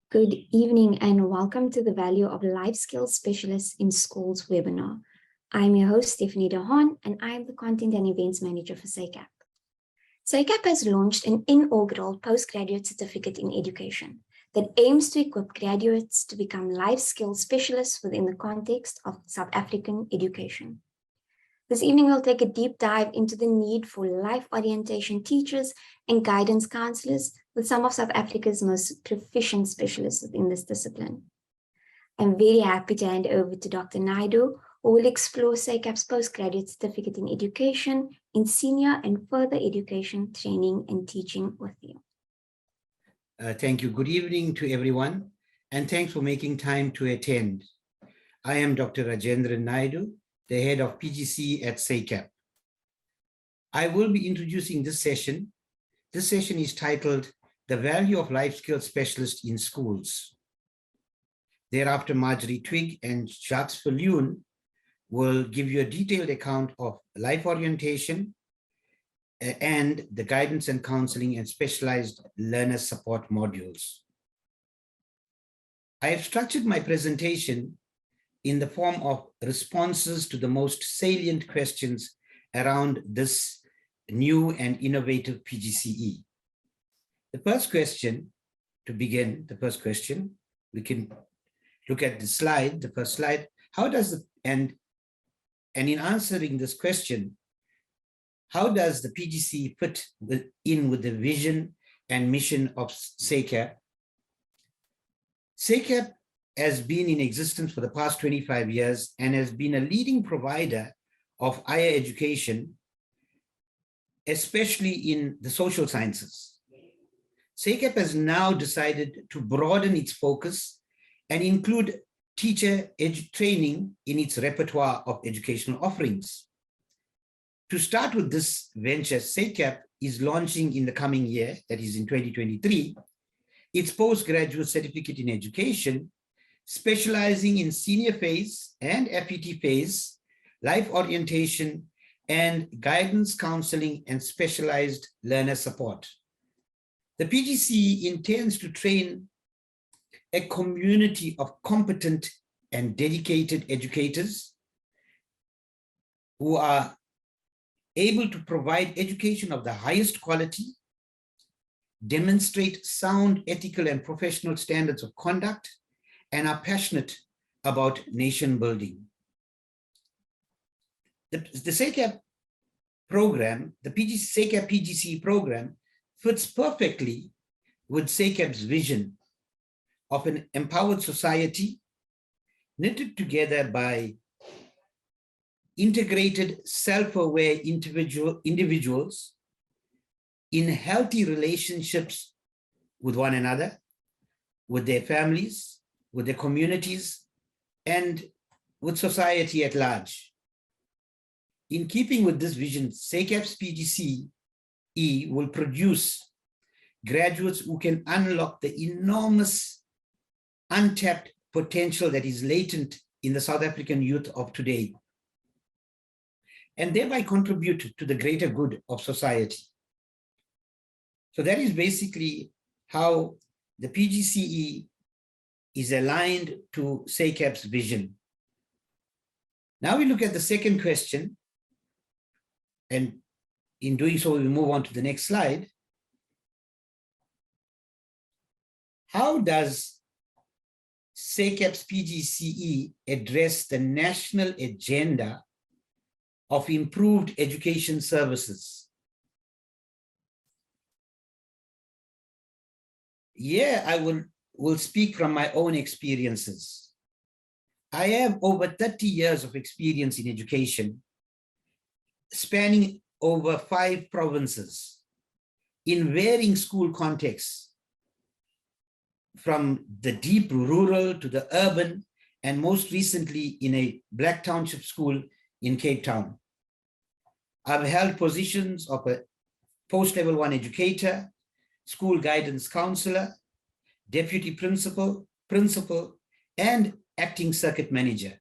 Good evening and welcome to the Value of Life Skills Specialists in Schools webinar. I'm your host, Stephanie Dehaan, and I'm the Content and Events Manager for SACAP. SACAP has launched an inaugural Postgraduate Certificate in Education that aims to equip graduates to become life skills specialists within the context of South African education. This evening, we'll take a deep dive into the need for life orientation teachers and guidance counselors with some of South Africa's most proficient specialists within this discipline. I'm very happy to hand over to Dr. Naidoo, who will explore SACAP's Postgraduate Certificate in Education in Senior and Further Education Training and Teaching with you. Thank you. Good evening to everyone, and thanks for making time to attend. I am Dr. Rajandran Naidoo, the head of PGCE at SACAP. I will be introducing this session. This session is titled The Value of Life Skills Specialists in Schools. Thereafter, Marjorie Twigg and Jacques Viljoen will give you a detailed account of life orientation and the guidance and counseling and specialized learner support modules. I have structured my presentation in the form of responses to the most salient questions around this new and innovative PGCE. The first question, to begin, we can look at the slide, the first slide. How does and in answering this question, how does the PGCE fit in with the vision and mission of SACAP? SACAP has been in existence for the past 25 years and has been a leading provider of higher education, especially in the social sciences. SACAP has now decided to broaden its focus and include teacher training in its repertoire of educational offerings. To start with this venture, SACAP is launching in the coming year, that is in 2023, its Postgraduate Certificate in Education, specializing in senior phase and FET phase, life orientation, and guidance counseling and specialized learner support. The PGCE intends to train a community of competent and dedicated educators who are able to provide education of the highest quality, demonstrate sound ethical and professional standards of conduct, and are passionate about nation building. The SACAP program, the SACAP PGCE program, fits perfectly with SACAP's vision of an empowered society knitted together by integrated, self-aware individuals in healthy relationships with one another, with their families, with their communities, and with society at large. In keeping with this vision, SACAP's PGCE will produce graduates who can unlock the enormous untapped potential that is latent in the South African youth of today, and thereby contribute to the greater good of society. So that is basically how the PGCE is aligned to SACAP's vision. Now we look at the second question, and in doing so, we move on to the next slide. How does SACAP's PGCE address the national agenda of improved education services? Yeah, I will speak from my own experiences. I have over 30 years of experience in education, spanning over 5 provinces in varying school contexts, from the deep rural to the urban, and most recently in a Black Township school in Cape Town. I've held positions of a post-level 1 educator, school guidance counselor, deputy principal, and acting circuit manager.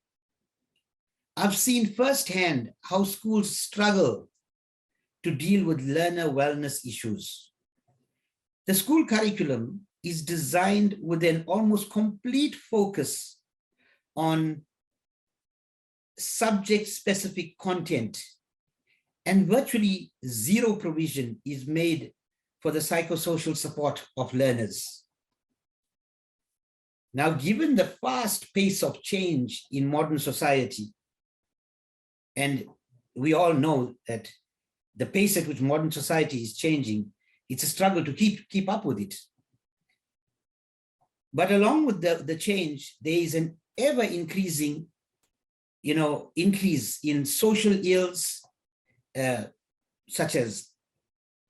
I've seen firsthand how schools struggle to deal with learner wellness issues. The school curriculum is designed with an almost complete focus on subject-specific content, and virtually zero provision is made for the psychosocial support of learners. Now, given the fast pace of change in modern society, and we all know that the pace at which modern society is changing, it's a struggle to keep up with it. But along with the change, there is an ever-increasing, increase in social ills, such as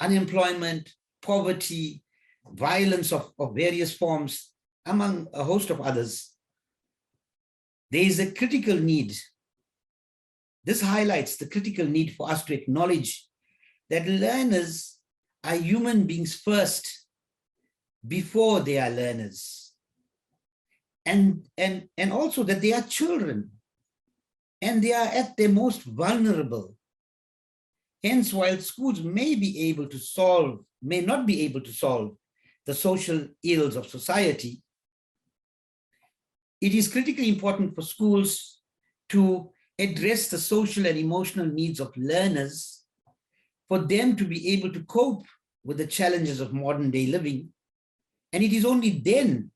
unemployment, poverty, violence of various forms, among a host of others. There is a critical need. This highlights the critical need for us to acknowledge that learners are human beings first, before they are learners. And also that they are children, and they are at their most vulnerable. Hence, while schools may not be able to solve the social ills of society, it is critically important for schools to address the social and emotional needs of learners, for them to be able to cope with the challenges of modern day living. And it is only then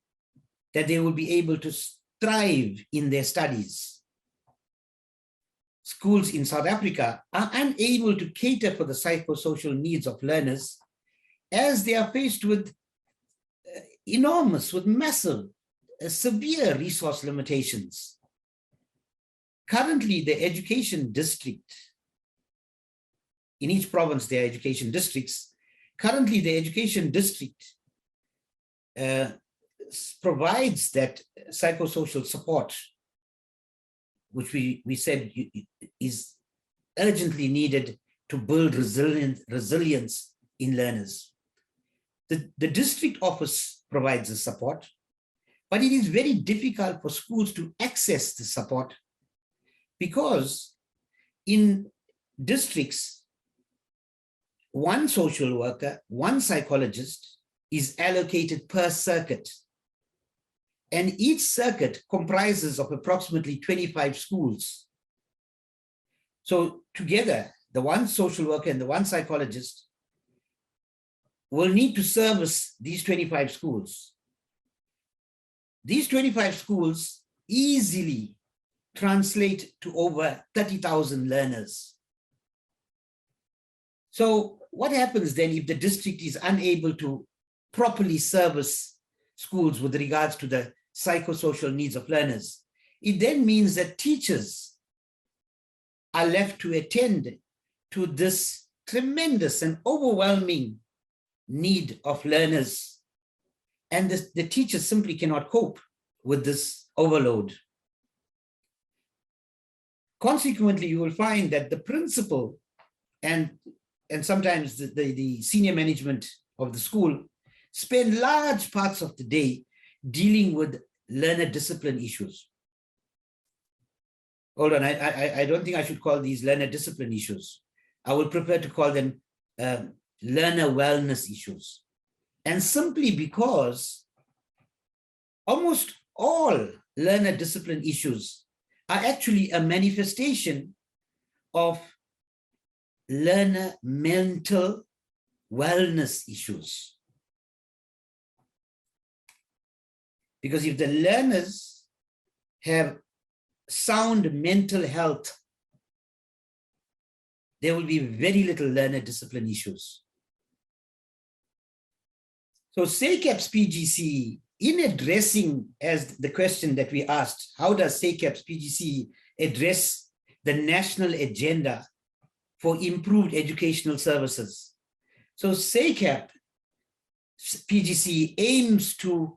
that they will be able to thrive in their studies. Schools in South Africa are unable to cater for the psychosocial needs of learners, as they are faced with massive, severe resource limitations. Currently, the education district, in each province there are education districts. Currently, the education district provides that psychosocial support, which we said is urgently needed to build resilience in learners. The district office provides the support, but it is very difficult for schools to access the support, because in districts, one social worker, one psychologist is allocated per circuit. And each circuit comprises of approximately 25 schools. So together, the one social worker and the one psychologist will need to service these 25 schools. These 25 schools easily translate to over 30,000 learners. So what happens then if the district is unable to properly service schools with regards to the psychosocial needs of learners? It then means that teachers are left to attend to this tremendous and overwhelming need of learners. And the teachers simply cannot cope with this overload. Consequently, you will find that the principal and sometimes the senior management of the school spend large parts of the day dealing with learner discipline issues. Hold on, I don't think I should call these learner discipline issues. I would prefer to call them learner wellness issues. And simply because almost all learner discipline issues are actually a manifestation of learner mental wellness issues. Because if the learners have sound mental health, there will be very little learner discipline issues. So SACAP's PGCE, in addressing, as the question that we asked, how does SACAP's PGCE address the national agenda for improved educational services? So SACAP PGCE aims to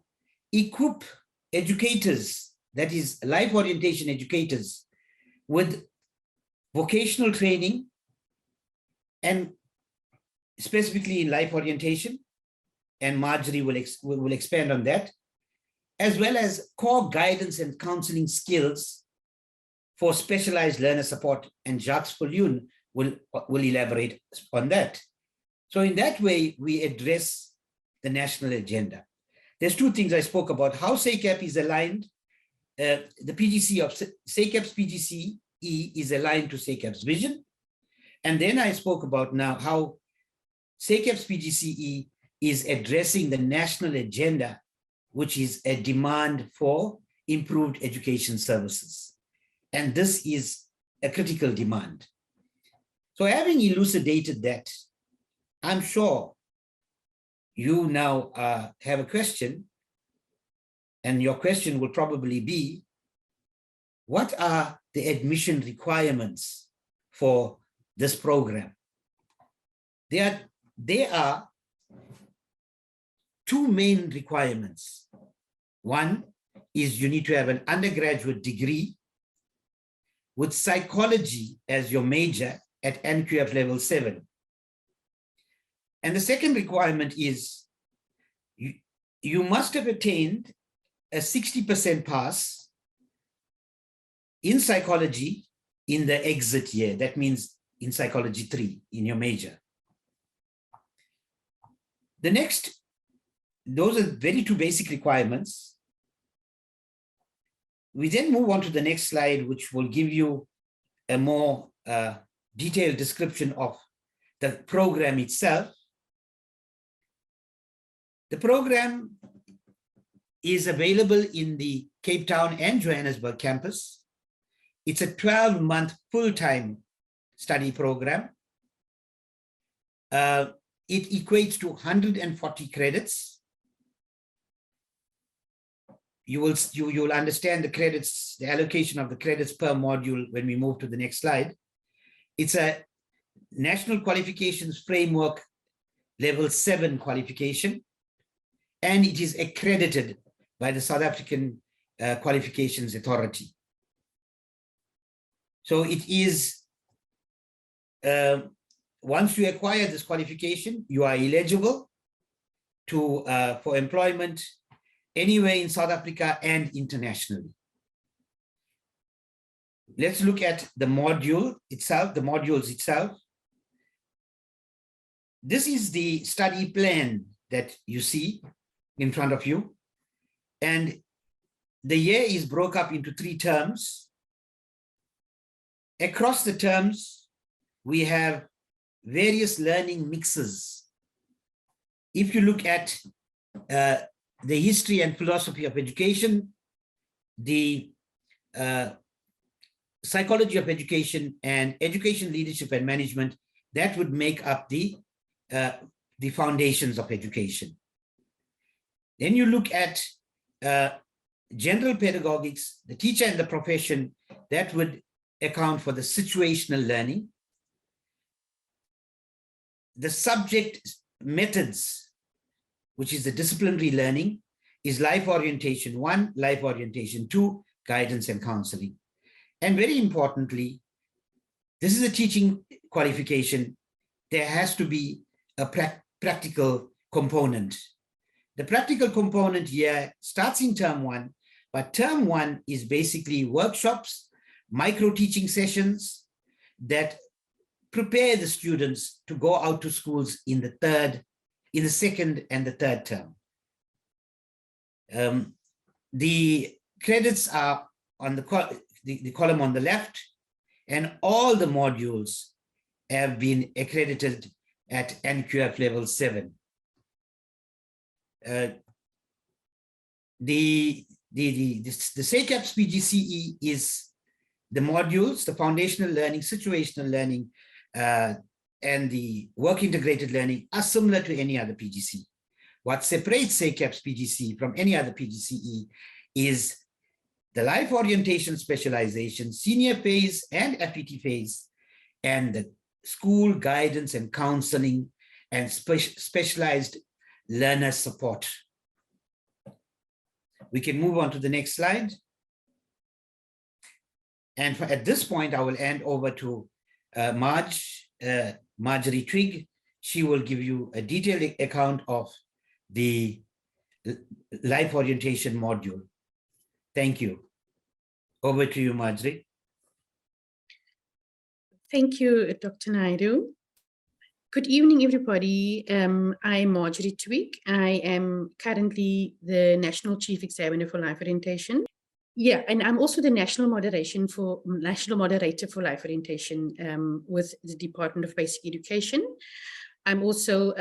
equip educators, that is life orientation educators, with vocational training, and specifically in life orientation, and Marjorie will expand on that, as well as core guidance and counseling skills for specialized learner support, and Jacques Viljoen will elaborate on that. So in that way, we address the national agenda. there's two things I spoke about: how SACAP is aligned, the PGCE of SACAP's PGCE is aligned to SACAP's vision. And then I spoke about now how SACAP's PGCE is addressing the national agenda, which is a demand for improved education services. And this is a critical demand. So having elucidated that, I'm sure you now have a question, and your question will probably be, what are the admission requirements for this program? There are two main requirements. One is you need to have an undergraduate degree with psychology as your major at NQF level 7. And the second requirement is you must have attained a 60% pass in psychology in the exit year. That means in psychology 3 in your major. The next, those are very two basic requirements. We then move on to the next slide, which will give you a more detailed description of the program itself. The program is available in the Cape Town and Johannesburg campus. It's a 12-month full-time study program. It equates to 140 credits. You will understand the credits, the allocation of the credits per module when we move to the next slide. It's a National Qualifications Framework Level 7 qualification, and it is accredited by the South African Qualifications Authority. So it is, once you acquire this qualification, you are eligible to for employment anywhere in South Africa and internationally. Let's look at the module itself, the modules itself. This is the study plan that you see in front of you. And the year is broke up into 3 terms. Across the terms, we have various learning mixes. If you look at the history and philosophy of education, the psychology of education, and education, leadership, and management, that would make up the foundations of education. Then you look at general pedagogics, the teacher and the profession, that would account for the situational learning. The subject methods, which is the disciplinary learning, is life orientation 1, life orientation 2, guidance and counseling. And very importantly, this is a teaching qualification. There has to be a practical component. The practical component here starts in term 1, but term 1 is basically workshops, micro teaching sessions that prepare the students to go out to schools in the second and the third term. The credits are on the column on the left, and all the modules have been accredited at NQF level 7. The SACAP's PGCE is the modules, the foundational learning, situational learning, and the work integrated learning are similar to any other PGCE. What separates SACAP's PGCE from any other PGCE is the life orientation specialization, senior phase and FET phase, and the school guidance and counseling and specialized learner support. We can move on to the next slide. And at this point, I will hand over to Marjorie Twigg. She will give you a detailed account of the life orientation module. Thank you. Over to you, Marjorie. Thank you, Dr. Naidoo. Good evening, everybody. I'm Marjorie Twigg. I am currently the National Chief Examiner for Life Orientation. Yeah, and I'm also the National Moderator for Life Orientation with the Department of Basic Education. I'm also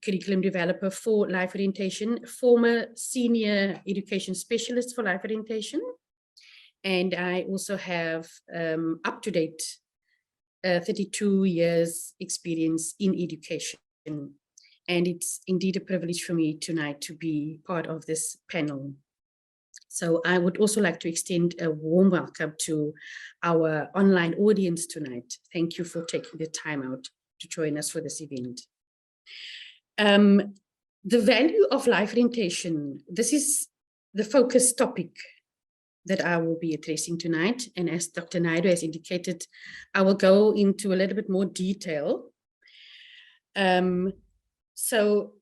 curriculum developer for Life Orientation, former Senior Education Specialist for Life Orientation. And I also have up-to-date 32 years experience in education. And it's indeed a privilege for me tonight to be part of this panel. So I would also like to extend a warm welcome to our online audience tonight. Thank you for taking the time out to join us for this event. The value of life orientation, this is the focus topic that I will be addressing tonight. And as Dr. Naidoo has indicated, I will go into a little bit more detail. So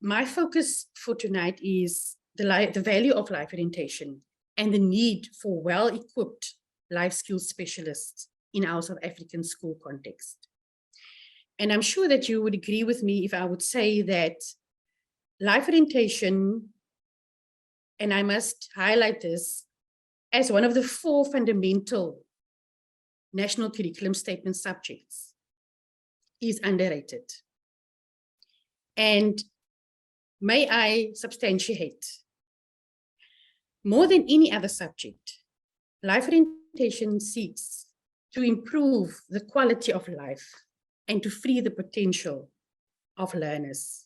my focus for tonight is the value of life orientation and the need for well-equipped life skills specialists in our South African school context. And I'm sure that you would agree with me if I would say that life orientation, and I must highlight this, as one of the 4 fundamental national curriculum statement subjects, is underrated. And may I substantiate, more than any other subject, life orientation seeks to improve the quality of life and to free the potential of learners,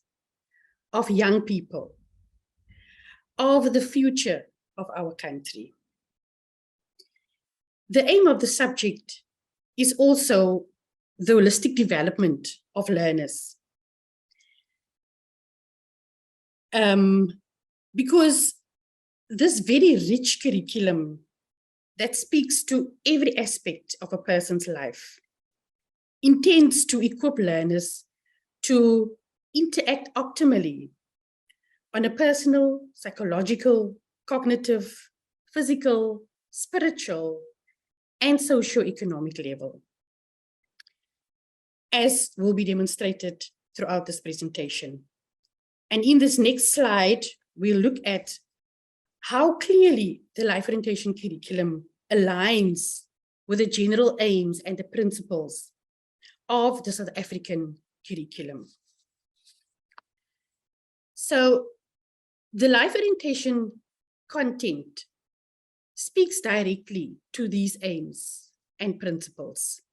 of young people, of the future of our country. The aim of the subject is also the holistic development of learners. Because this very rich curriculum that speaks to every aspect of a person's life intends to equip learners to interact optimally on a personal, psychological, cognitive, physical, spiritual, and socio-economic level, as will be demonstrated throughout this presentation. And in this next slide, we'll look at how clearly the life orientation curriculum aligns with the general aims and the principles of the South African curriculum. So the life orientation content speaks directly to these aims and principles,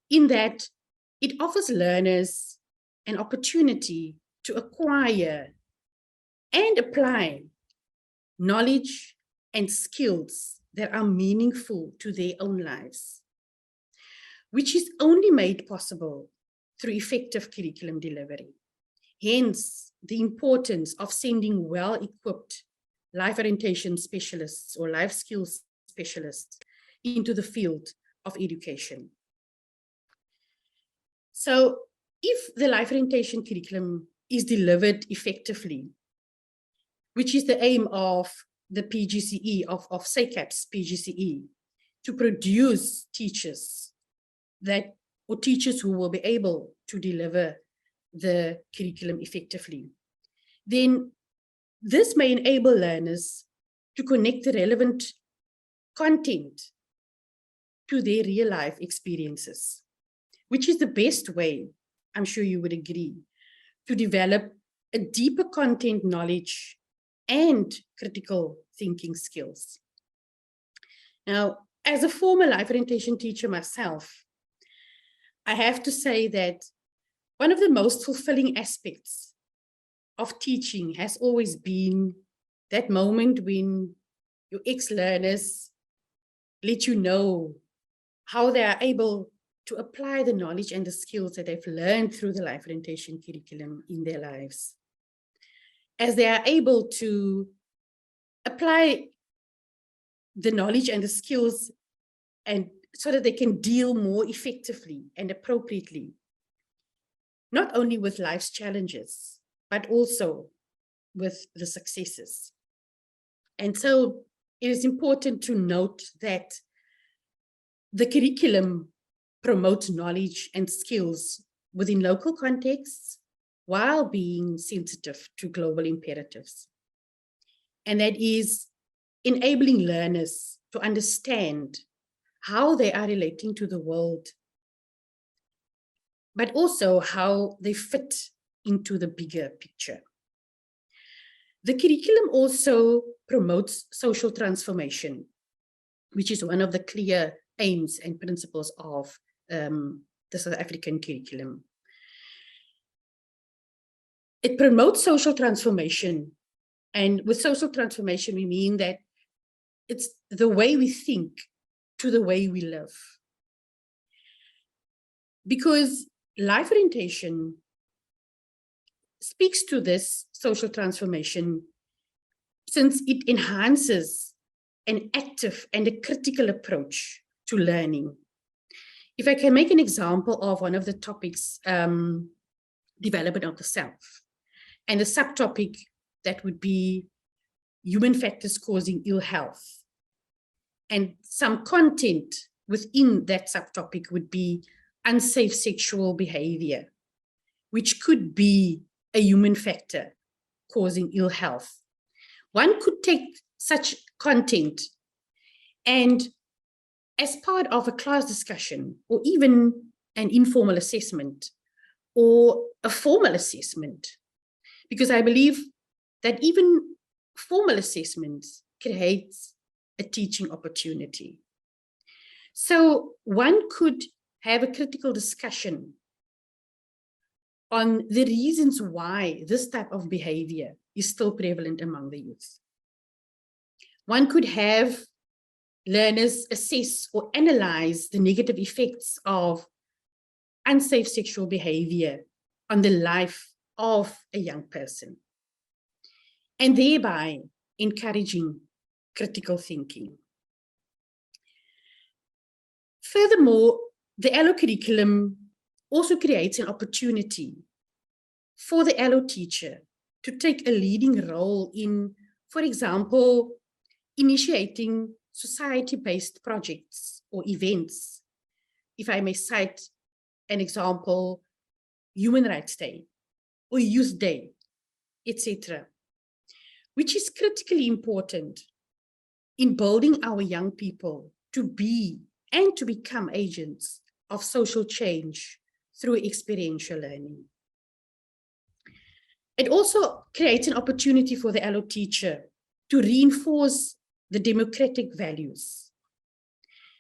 in that it offers learners an opportunity to acquire and apply knowledge and skills that are meaningful to their own lives, which is only made possible through effective curriculum delivery. Hence, the importance of sending well-equipped life orientation specialists or life skills specialists into the field of education. So if the life orientation curriculum is delivered effectively, which is the aim of the PGCE, of SACAP's PGCE, to produce teachers or teachers who will be able to deliver the curriculum effectively, then this may enable learners to connect the relevant content to their real life experiences, which is the best way, I'm sure you would agree, to develop a deeper content knowledge and critical thinking skills. Now, as a former life orientation teacher myself, I have to say that one of the most fulfilling aspects of teaching has always been that moment when your ex-learners let you know how they are able to apply the knowledge and the skills that they've learned through the life orientation curriculum in their lives, as they are able to apply the knowledge and the skills, and so that they can deal more effectively and appropriately, not only with life's challenges, but also with the successes. And so it is important to note that the curriculum promote knowledge and skills within local contexts while being sensitive to global imperatives. And that is enabling learners to understand how they are relating to the world, but also how they fit into the bigger picture. The curriculum also promotes social transformation, which is one of the clear aims and principles of the South African curriculum. It promotes social transformation. And with social transformation, we mean that it's the way we think to the way we live. Because life orientation speaks to this social transformation since it enhances an active and a critical approach to learning. If I can make an example of one of the topics, development of the self, and the subtopic that would be human factors causing ill health. And some content within that subtopic would be unsafe sexual behavior, which could be a human factor causing ill health. One could take such content and as part of a class discussion or even an informal assessment or a formal assessment, because I believe that even formal assessments creates a teaching opportunity. So one could have a critical discussion on the reasons why this type of behavior is still prevalent among the youth. One could have learners assess or analyze the negative effects of unsafe sexual behavior on the life of a young person, and thereby encouraging critical thinking. Furthermore, the ALO curriculum also creates an opportunity for the ALO teacher to take a leading role in, for example, initiating society-based projects or events. If I may cite an example, Human Rights Day or Youth Day, etc., which is critically important in building our young people to be and to become agents of social change through experiential learning. It also creates an opportunity for the ALO teacher to reinforce the democratic values,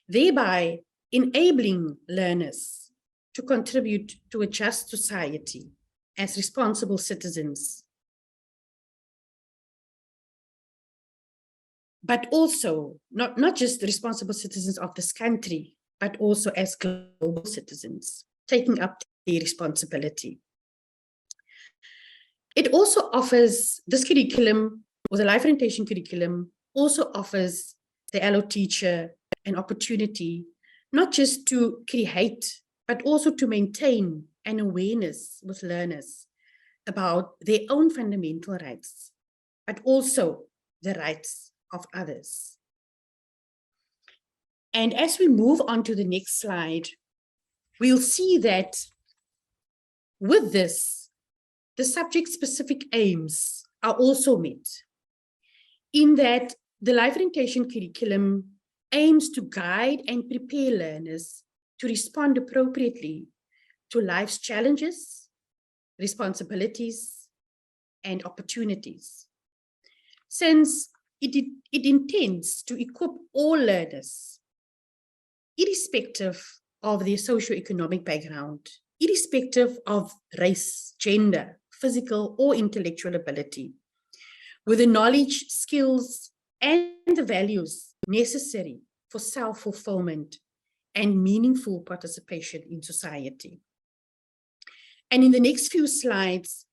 thereby enabling learners to contribute to a just society as responsible citizens, but also not just the responsible citizens of this country, but also as global citizens, taking up their responsibility. It also offers, this curriculum, or the life orientation curriculum, also offers the ALO teacher an opportunity not just to create, but also to maintain an awareness with learners about their own fundamental rights, but also the rights of others. And as we move on to the next slide, we'll see that with this, the subject-specific aims are also met, in that the life orientation curriculum aims to guide and prepare learners to respond appropriately to life's challenges, responsibilities, and opportunities, since it intends to equip all learners, irrespective of their socioeconomic background, irrespective of race, gender, physical or intellectual ability, with the knowledge, skills, and the values necessary for self-fulfillment and meaningful participation in society. And in the next few slides,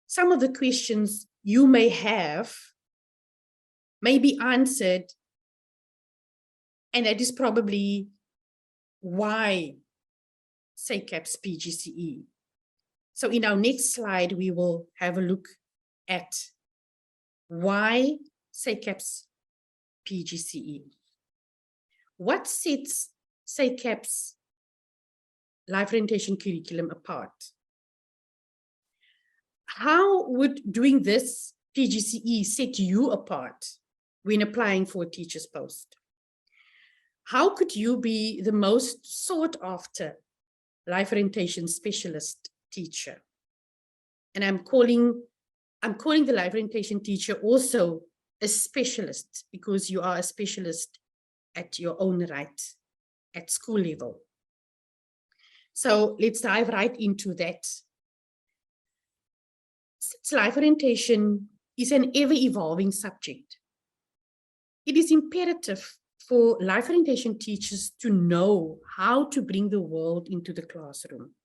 some of the questions you may have may be answered, and that is probably why SACAP's PGCE. So in our next slide, we will have a look at why SACAP's PGCE. What sets SACAP's life orientation curriculum apart? How would doing this PGCE set you apart when applying for a teacher's post? How could you be the most sought after life orientation specialist teacher? And I'm calling the life orientation teacher also a specialist, because you are a specialist at your own right at school level. So let's dive right into that. Since life orientation is an ever-evolving subject, it is imperative for life orientation teachers to know how to bring the world into the classroom.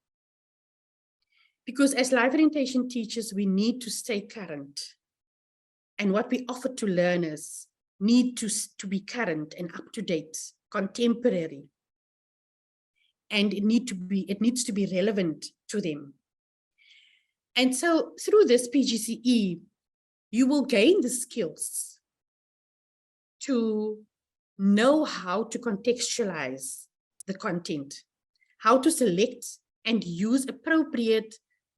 Because as life orientation teachers, we need to stay current. And what we offer to learners need to be current and up to date, contemporary. And it needs to be relevant to them. And so through this PGCE, you will gain the skills to know how to contextualize the content, how to select and use appropriate,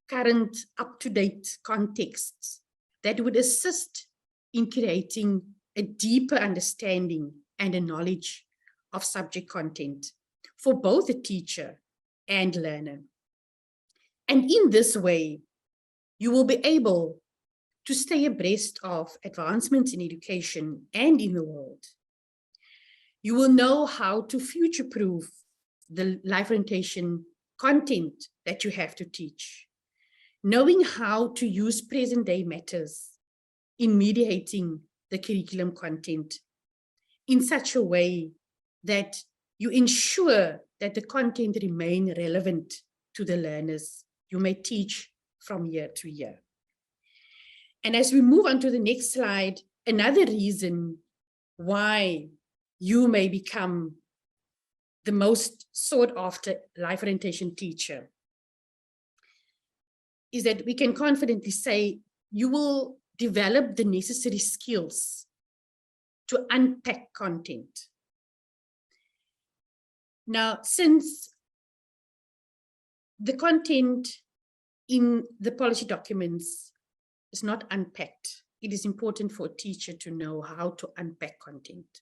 current, up-to-date contexts that would assist in creating a deeper understanding and a knowledge of subject content for both the teacher and learner. And in this way, you will be able to stay abreast of advancements in education and in the world. You will know how to future-proof the life orientation content that you have to teach, knowing how to use present-day matters in mediating the curriculum content in such a way that you ensure that the content remain relevant to the learners you may teach from year to year. And as we move on to the next slide, another reason why you may become the most sought after life orientation teacher is that we can confidently say you will develop the necessary skills to unpack content. Now, since the content in the policy documents is not unpacked, it is important for a teacher to know how to unpack content.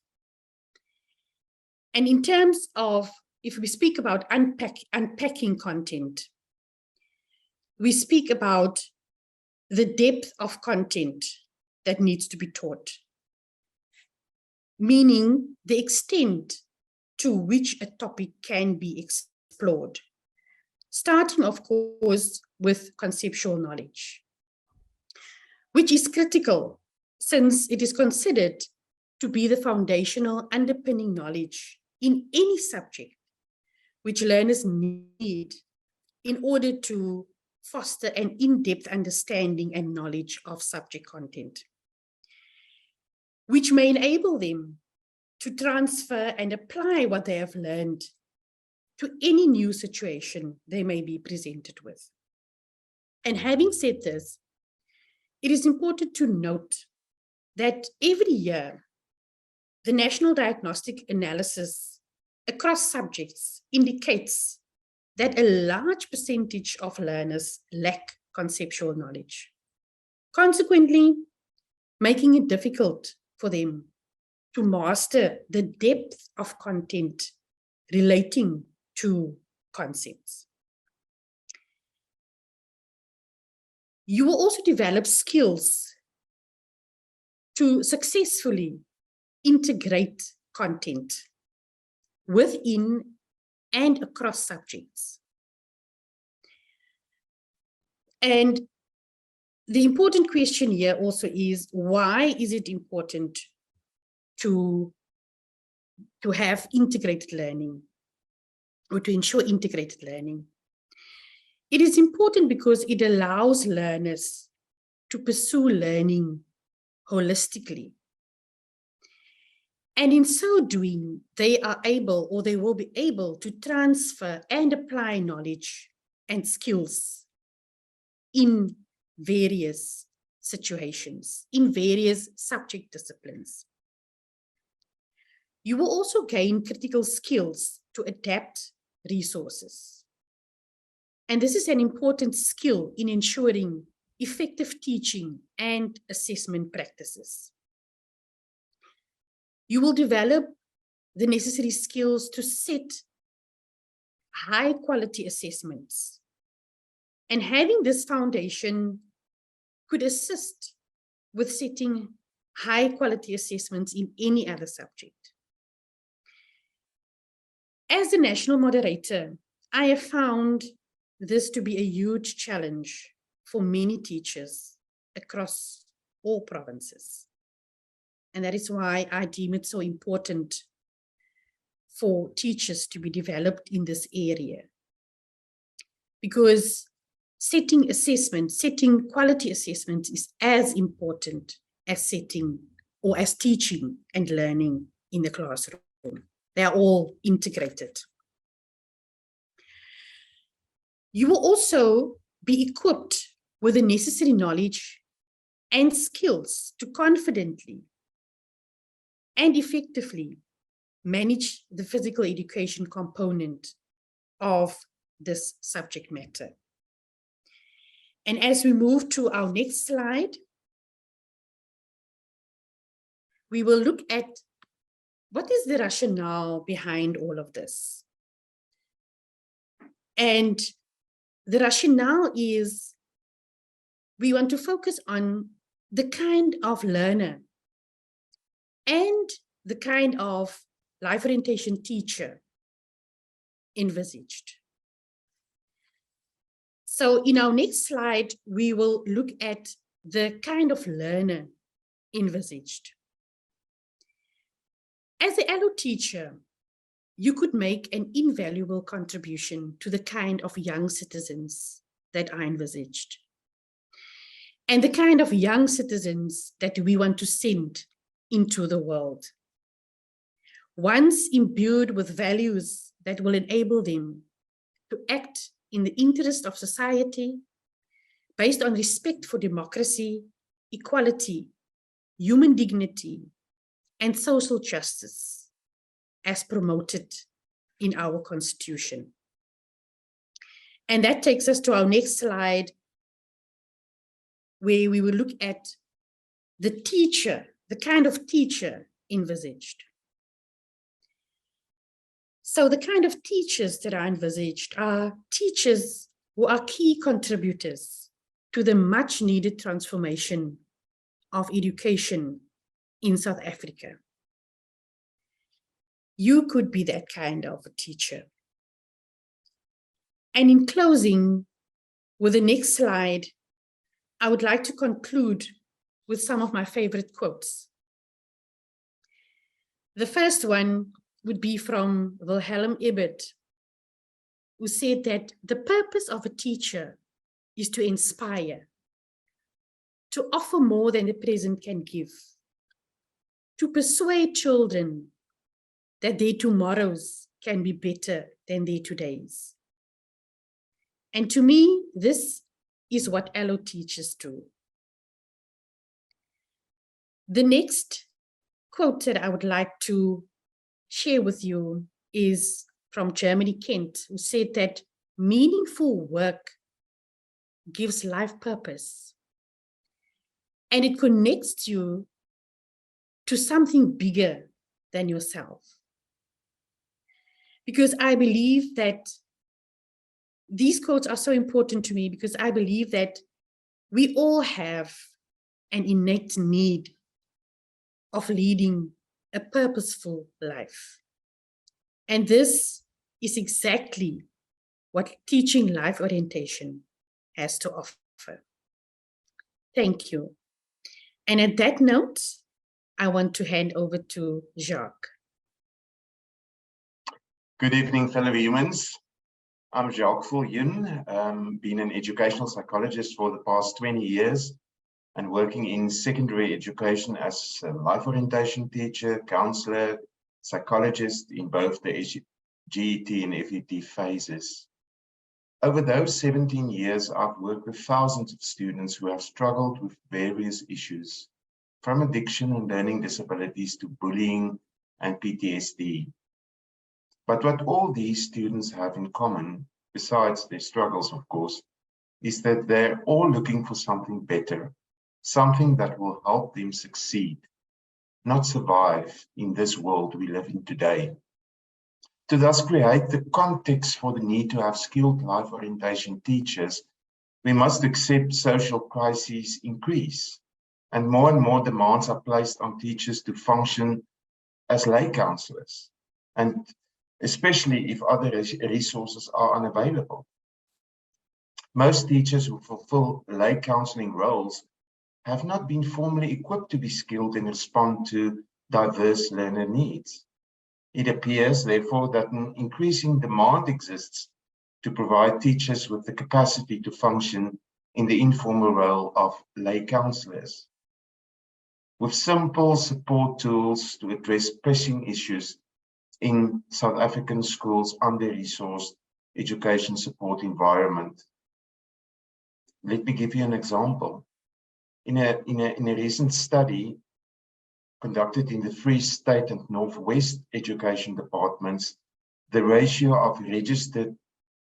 And in terms of, if we speak about unpacking content, we speak about the depth of content that needs to be taught, meaning the extent to which a topic can be explored, starting, of course, with conceptual knowledge, which is critical since it is considered to be the foundational underpinning knowledge in any subject which learners need in order to foster an in-depth understanding and knowledge of subject content, which may enable them to transfer and apply what they have learned to any new situation they may be presented with. And having said this, it is important to note that every year, the National Diagnostic Analysis across subjects indicates that a large percentage of learners lack conceptual knowledge, consequently making it difficult for them to master the depth of content relating to concepts. You will also develop skills to successfully integrate content within and across subjects. And the important question here also is, why is it important to have integrated learning or to ensure integrated learning? It is important because it allows learners to pursue learning holistically. And in so doing, they are able, or they will be able, to transfer and apply knowledge and skills in various situations, in various subject disciplines. You will also gain critical skills to adapt resources, And this is an important skill in ensuring effective teaching and assessment practices. You will develop the necessary skills to set high quality assessments. And having this foundation could assist with setting high quality assessments in any other subject. As the national moderator, I have found this to be a huge challenge for many teachers across all provinces. And that is why I deem it so important for teachers to be developed in this area. Because setting assessments, setting quality assessments is as important as setting or as teaching and learning in the classroom. They are all integrated. You will also be equipped with the necessary knowledge and skills to confidently and effectively manage the physical education component of this subject matter. And as we move to our next slide, we will look at what is the rationale behind all of this. And the rationale is we want to focus on the kind of learner and the kind of life orientation teacher envisaged. So in our next slide, we will look at the kind of learner envisaged. As the ALO teacher, you could make an invaluable contribution to the kind of young citizens that are envisaged, and the kind of young citizens that we want to send into the world. Once imbued with values that will enable them to act in the interest of society, based on respect for democracy, equality, human dignity, and social justice, as promoted in our Constitution. And that takes us to our next slide, where we will look at the teacher, the kind of teacher envisaged. So the kind of teachers that are envisaged are teachers who are key contributors to the much needed transformation of education in South Africa. You could be that kind of a teacher. And in closing, with the next slide, I would like to conclude with some of my favorite quotes. The first one would be from Wilhelm Ebert, who said that the purpose of a teacher is to inspire, to offer more than the present can give, to persuade children that their tomorrows can be better than their todays. And to me, this is what ALO teachers do. The next quote that I would like to share with you is from Germany Kent, who said that meaningful work gives life purpose, and it connects you to something bigger than yourself. Because I believe that these quotes are so important to me, because I believe that we all have an innate need of leading a purposeful life. And this is exactly what teaching life orientation has to offer. Thank you. And at that note, I want to hand over to Jacques. Good evening, fellow humans. I'm Jacques Viljoen, been an educational psychologist for the past 20 years and working in secondary education as a life orientation teacher, counselor, psychologist in both the GET and FET phases. Over those 17 years, I've worked with thousands of students who have struggled with various issues, from addiction and learning disabilities to bullying and PTSD. But what all these students have in common besides their struggles, of course, is that they're all looking for something better, something that will help them succeed, not survive in this world we live in today. To thus create the context for the need to have skilled life orientation teachers, we must accept social crises increase, and more demands are placed on teachers to function as lay counselors, and especially if other resources are unavailable. Most teachers who fulfill lay counseling roles have not been formally equipped to be skilled and respond to diverse learner needs. It appears, therefore, that an increasing demand exists to provide teachers with the capacity to function in the informal role of lay counselors. With simple support tools to address pressing issues in South African schools' under-resourced education support environment. Let me give you an example. In a recent study conducted in the Free State and Northwest education departments, the ratio of registered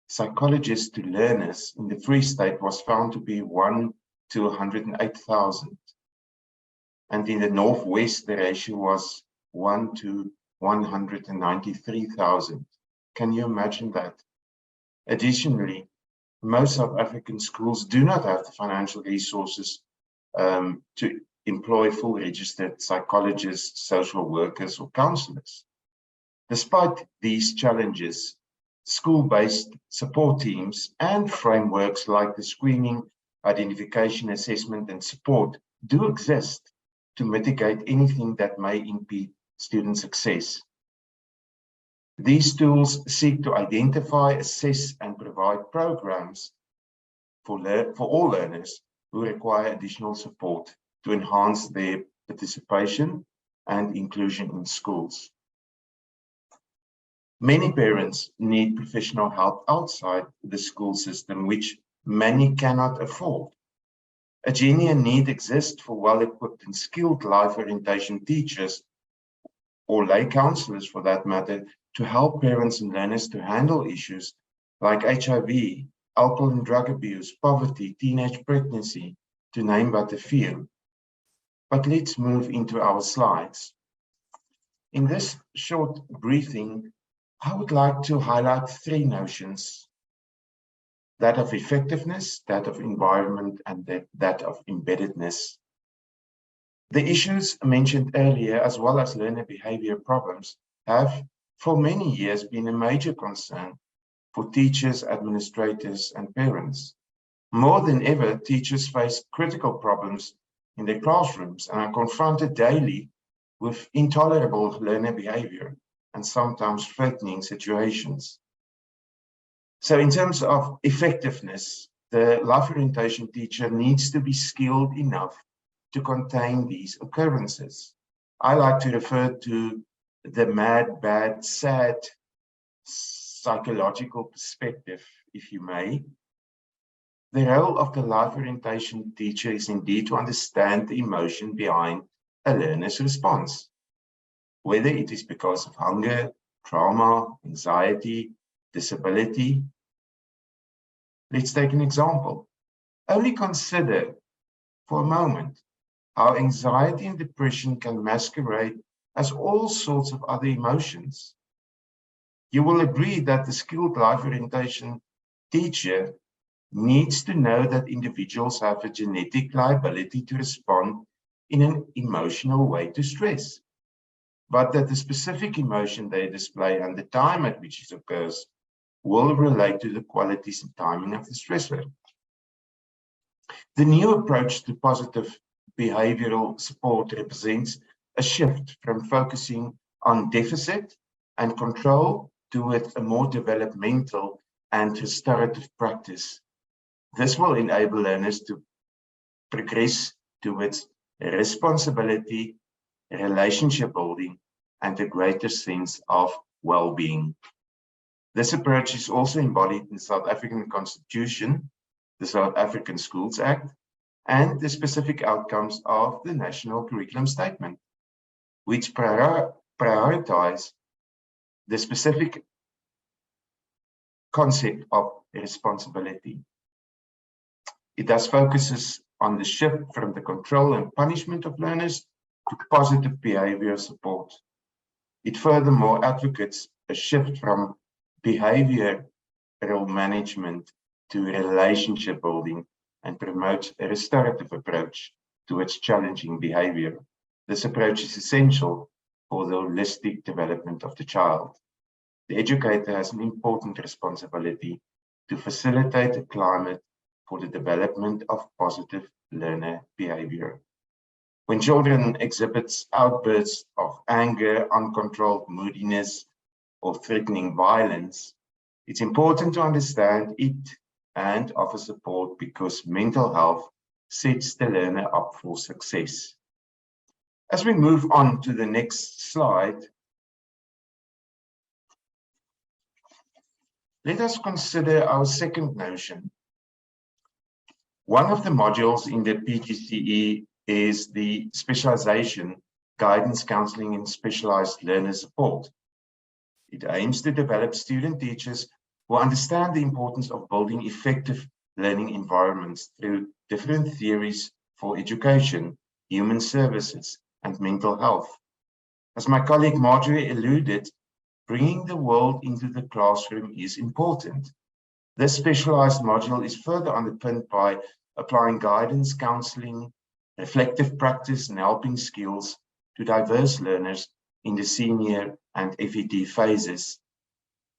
psychologists to learners in the Free State was found to be 1 to 108,000. And in the Northwest, the ratio was 1 to 193,000. Can you imagine that? Additionally, most South African schools do not have the financial resources to employ full registered psychologists, social workers, or counselors. Despite these challenges, school-based support teams and frameworks like the screening, identification, assessment, and support do exist to mitigate anything that may impede student success. These tools seek to identify, assess, and provide programs for all learners who require additional support to enhance their participation and inclusion in schools. Many parents need professional help outside the school system, which many cannot afford. A genuine need exists for well-equipped and skilled life orientation teachers, or lay counselors for that matter, to help parents and learners to handle issues like HIV, alcohol and drug abuse, poverty, teenage pregnancy, to name but a few. But let's move into our slides. In this short briefing, I would like to highlight three notions: that of effectiveness, that of environment, and that of embeddedness. The issues mentioned earlier, as well as learner behavior problems, have for many years been a major concern for teachers, administrators, and parents. More than ever, teachers face critical problems in their classrooms and are confronted daily with intolerable learner behavior and sometimes threatening situations. So in terms of effectiveness, the life orientation teacher needs to be skilled enough to contain these occurrences. I like to refer to the mad, bad, sad psychological perspective, if you may. The role of the life orientation teacher is indeed to understand the emotion behind a learner's response, whether it is because of hunger, trauma, anxiety, disability. Let's take an example. Only consider for a moment how anxiety and depression can masquerade as all sorts of other emotions. You will agree that the skilled life orientation teacher needs to know that individuals have a genetic liability to respond in an emotional way to stress, but that the specific emotion they display and the time at which it occurs will relate to the qualities and timing of the stressor. The new approach to positive behavioral support represents a shift from focusing on deficit and control towards a more developmental and restorative practice. This will enable learners to progress towards responsibility, relationship building, and a greater sense of well-being. This approach is also embodied in the South African Constitution, the South African Schools Act, and the specific outcomes of the National Curriculum Statement, which prioritize the specific concept of responsibility. It thus focuses on the shift from the control and punishment of learners to positive behavior support. It furthermore advocates a shift from behavioral management to relationship building and promotes a restorative approach towards challenging behavior. This approach is essential for the holistic development of the child. The educator has an important responsibility to facilitate a climate for the development of positive learner behavior. When children exhibit outbursts of anger, uncontrolled moodiness, or threatening violence, it's important to understand it and offer support because mental health sets the learner up for success. As we move on to the next slide, let us consider our second notion. One of the modules in the PGCE is the specialization, guidance, counseling, and specialized learner support. It aims to develop student teachers who understand the importance of building effective learning environments through different theories for education, human services, and mental health. As my colleague Marjorie alluded, bringing the world into the classroom is important. This specialized module is further underpinned by applying guidance, counseling, reflective practice, and helping skills to diverse learners in the senior and FET phases.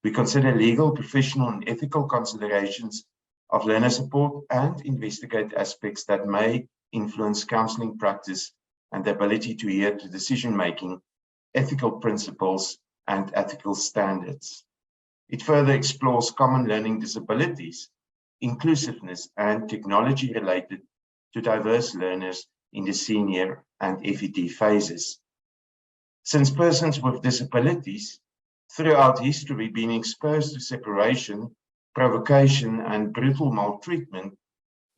We consider legal, professional, and ethical considerations of learner support and investigate aspects that may influence counseling practice and the ability to adhere to decision-making, ethical principles, and ethical standards. It further explores common learning disabilities, inclusiveness, and technology related to diverse learners in the senior and FET phases. Since persons with disabilities throughout history been exposed to separation, provocation, and brutal maltreatment,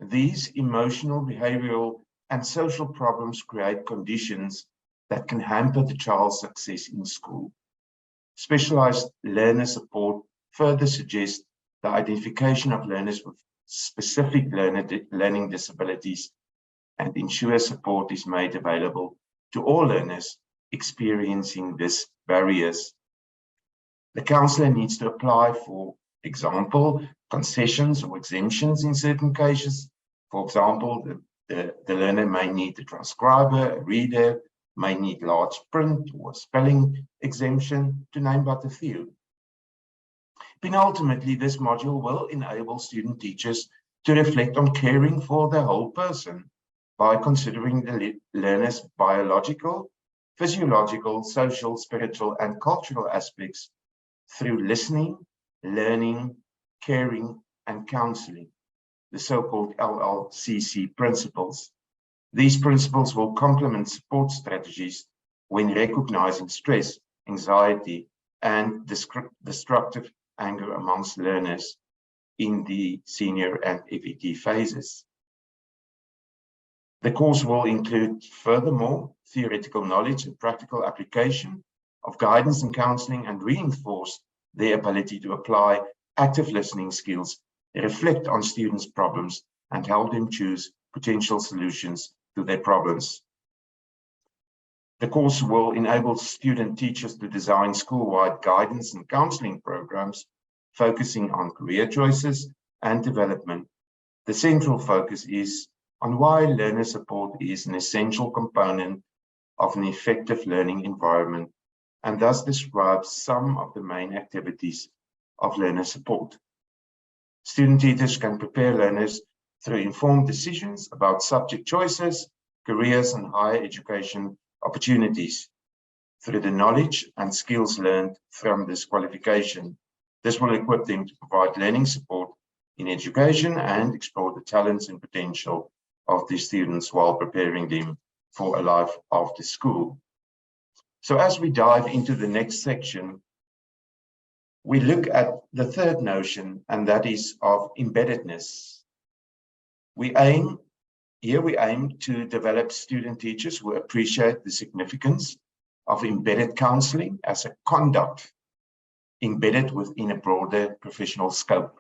these emotional, behavioral, and social problems create conditions that can hamper the child's success in school. Specialized learner support further suggests the identification of learners with specific learning disabilities and ensures support is made available to all learners experiencing these barriers. The counselor needs to apply, for example, concessions or exemptions in certain cases. For example, the learner may need a transcriber, a reader, may need large print or spelling exemption, to name but a few. Penultimately, this module will enable student teachers to reflect on caring for the whole person by considering the learner's biological, physiological, social, spiritual, and cultural aspects through listening, learning, caring, and counseling, the so-called LLCC principles. These principles will complement support strategies when recognizing stress, anxiety, and destructive anger amongst learners in the senior and FET phases. The course will include, furthermore, theoretical knowledge and practical application of guidance and counseling, and reinforce their ability to apply active listening skills, reflect on students' problems, and help them choose potential solutions to their problems. The course will enable student teachers to design school-wide guidance and counseling programs focusing on career choices and development. The central focus is on why learner support is an essential component of an effective learning environment, and thus describes some of the main activities of learner support. Student teachers can prepare learners through informed decisions about subject choices, careers, and higher education opportunities through the knowledge and skills learned from this qualification. This will equip them to provide learning support in education and explore the talents and potential of the students while preparing them for a life after school. So as we dive into the next section, we look at the third notion, and that is of embeddedness. We aim to develop student teachers who appreciate the significance of embedded counseling as a conduct embedded within a broader professional scope.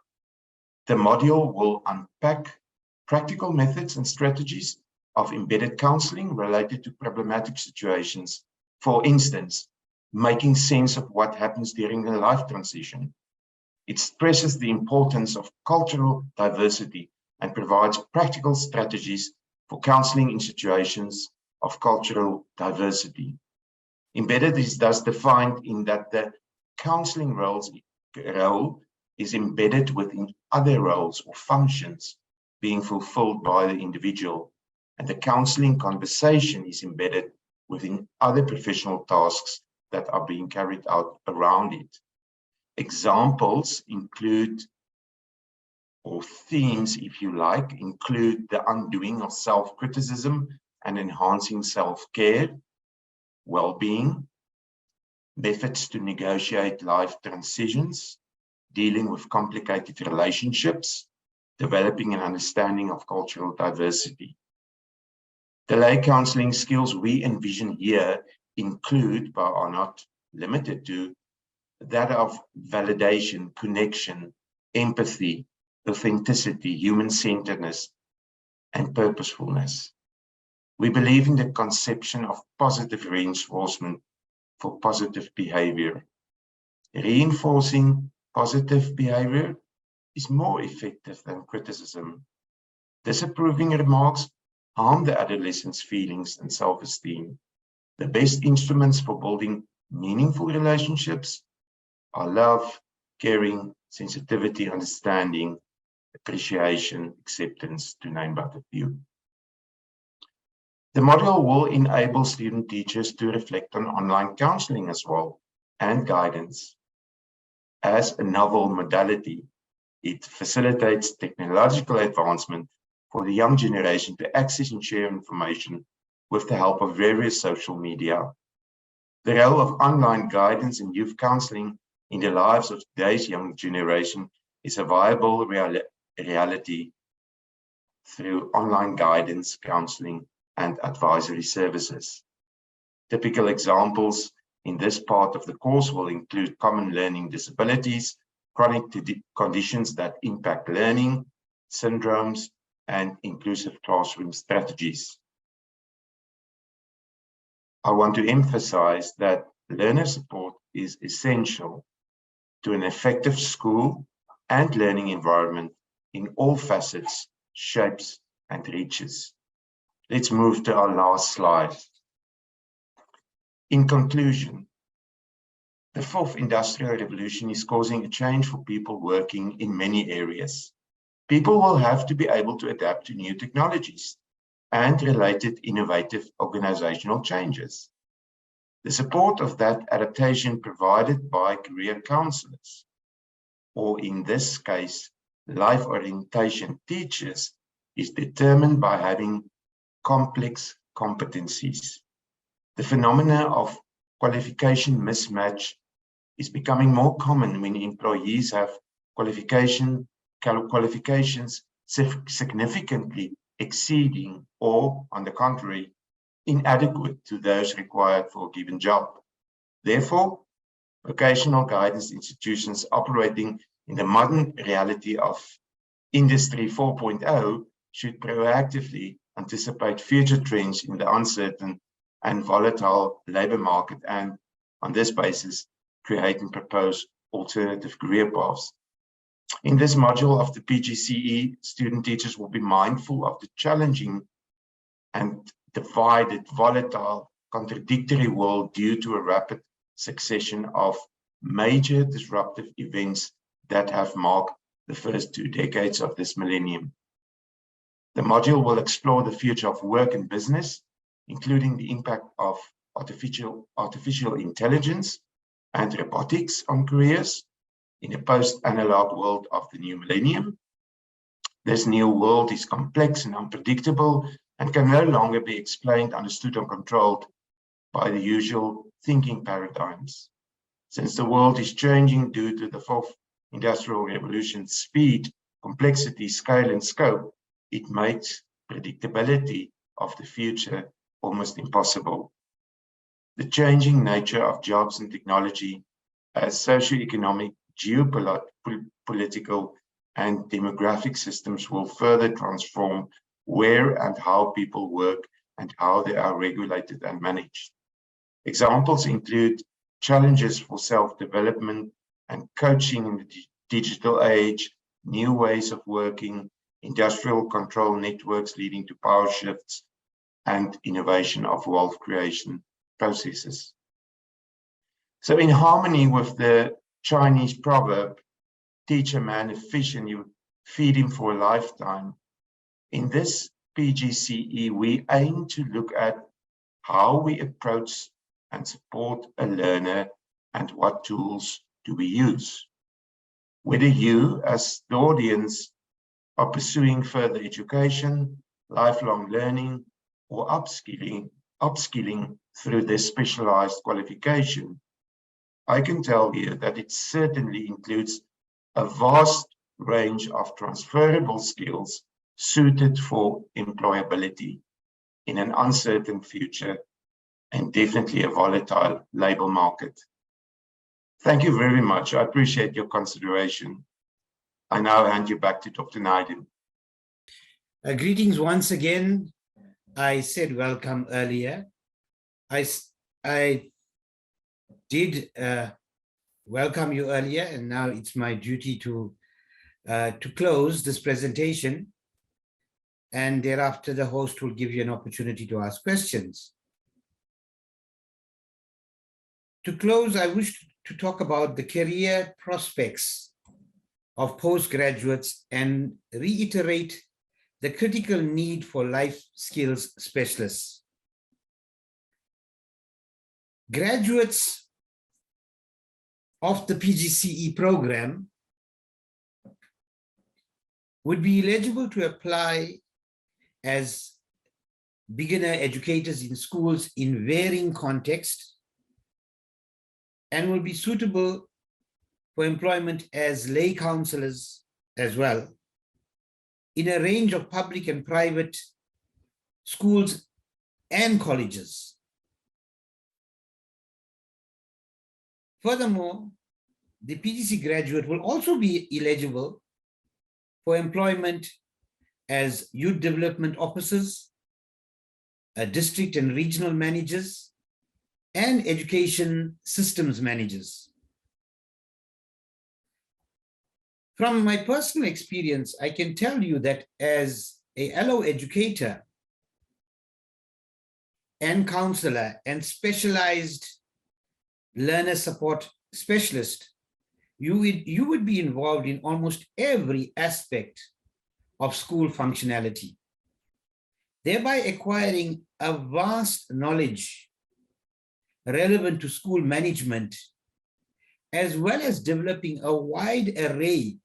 The module will unpack practical methods and strategies of embedded counseling related to problematic situations. For instance, making sense of what happens during a life transition. It stresses the importance of cultural diversity and provides practical strategies for counseling in situations of cultural diversity. Embedded is thus defined in that the counseling role is embedded within other roles or functions being fulfilled by the individual, and the counseling conversation is embedded within other professional tasks that are being carried out around it. Examples include, or themes, if you like, include the undoing of self-criticism and enhancing self-care, well-being, methods to negotiate life transitions, dealing with complicated relationships, developing an understanding of cultural diversity. The lay counseling skills we envision here include, but are not limited to, that of validation, connection, empathy, authenticity, human-centeredness, and purposefulness. We believe in the conception of positive reinforcement for positive behavior. Reinforcing positive behavior is more effective than criticism. Disapproving remarks harm the adolescent's feelings and self-esteem. The best instruments for building meaningful relationships are love, caring, sensitivity, understanding, appreciation, acceptance, to name but a few. The module will enable student teachers to reflect on online counseling as well, and guidance. As a novel modality, it facilitates technological advancement for the young generation to access and share information with the help of various social media. The role of online guidance and youth counseling in the lives of today's young generation is a viable reality through online guidance, counseling, and advisory services. Typical examples in this part of the course will include common learning disabilities, chronic conditions that impact learning, syndromes, and inclusive classroom strategies. I want to emphasize that learner support is essential to an effective school and learning environment in all facets, shapes, and reaches. Let's move to our last slide. In conclusion, the fourth industrial revolution is causing a change for people working in many areas. People will have to be able to adapt to new technologies and related innovative organizational changes. The support of that adaptation provided by career counselors, or in this case, life orientation teachers, is determined by having complex competencies. The phenomena of qualification mismatch is becoming more common when employees have qualifications significantly exceeding or, on the contrary, inadequate to those required for a given job. Therefore, vocational guidance institutions operating in the modern reality of Industry 4.0 should proactively anticipate future trends in the uncertain and volatile labor market and, on this basis, create and propose alternative career paths. In this module of the PGCE, student teachers will be mindful of the challenging and divided, volatile, contradictory world due to a rapid succession of major disruptive events that have marked the first 2 decades of this millennium. The module will explore the future of work and business, including the impact of artificial intelligence and robotics on careers in a post-analog world of the new millennium. This new world is complex and unpredictable and can no longer be explained, understood, and controlled by the usual thinking paradigms. Since the world is changing due to the fourth industrial revolution's speed, complexity, scale, and scope, it makes predictability of the future almost impossible. The changing nature of jobs and technology as socioeconomic, geopolitical, and demographic systems will further transform where and how people work and how they are regulated and managed. Examples include challenges for self-development and coaching in the digital age, new ways of working, industrial control networks leading to power shifts, and innovation of wealth creation processes. So in harmony with the Chinese proverb, teach a man a fish and you feed him for a lifetime, in this PGCE, we aim to look at how we approach and support a learner and what tools do we use. Whether you, as the audience, are pursuing further education, lifelong learning, or upskilling through this specialized qualification, I can tell you that it certainly includes a vast range of transferable skills suited for employability in an uncertain future and definitely a volatile labor market. Thank you very much. I appreciate your consideration. I now hand you back to Dr. Naidoo. Greetings once again. I said welcome earlier. I did welcome you earlier, and now it's my duty to close this presentation, and thereafter the host will give you an opportunity to ask questions. To close, I wish to talk about the career prospects of postgraduates and reiterate the critical need for life skills specialists. Graduates of the PGCE program would be eligible to apply as beginner educators in schools in varying contexts and will be suitable for employment as lay counselors as well in a range of public and private schools and colleges. Furthermore, the PGCE graduate will also be eligible for employment as youth development officers, district and regional managers, and education systems managers. From my personal experience, I can tell you that as a LO educator and counselor and specialized learner support specialist, you would be involved in almost every aspect of school functionality, thereby acquiring a vast knowledge relevant to school management, as well as developing a wide array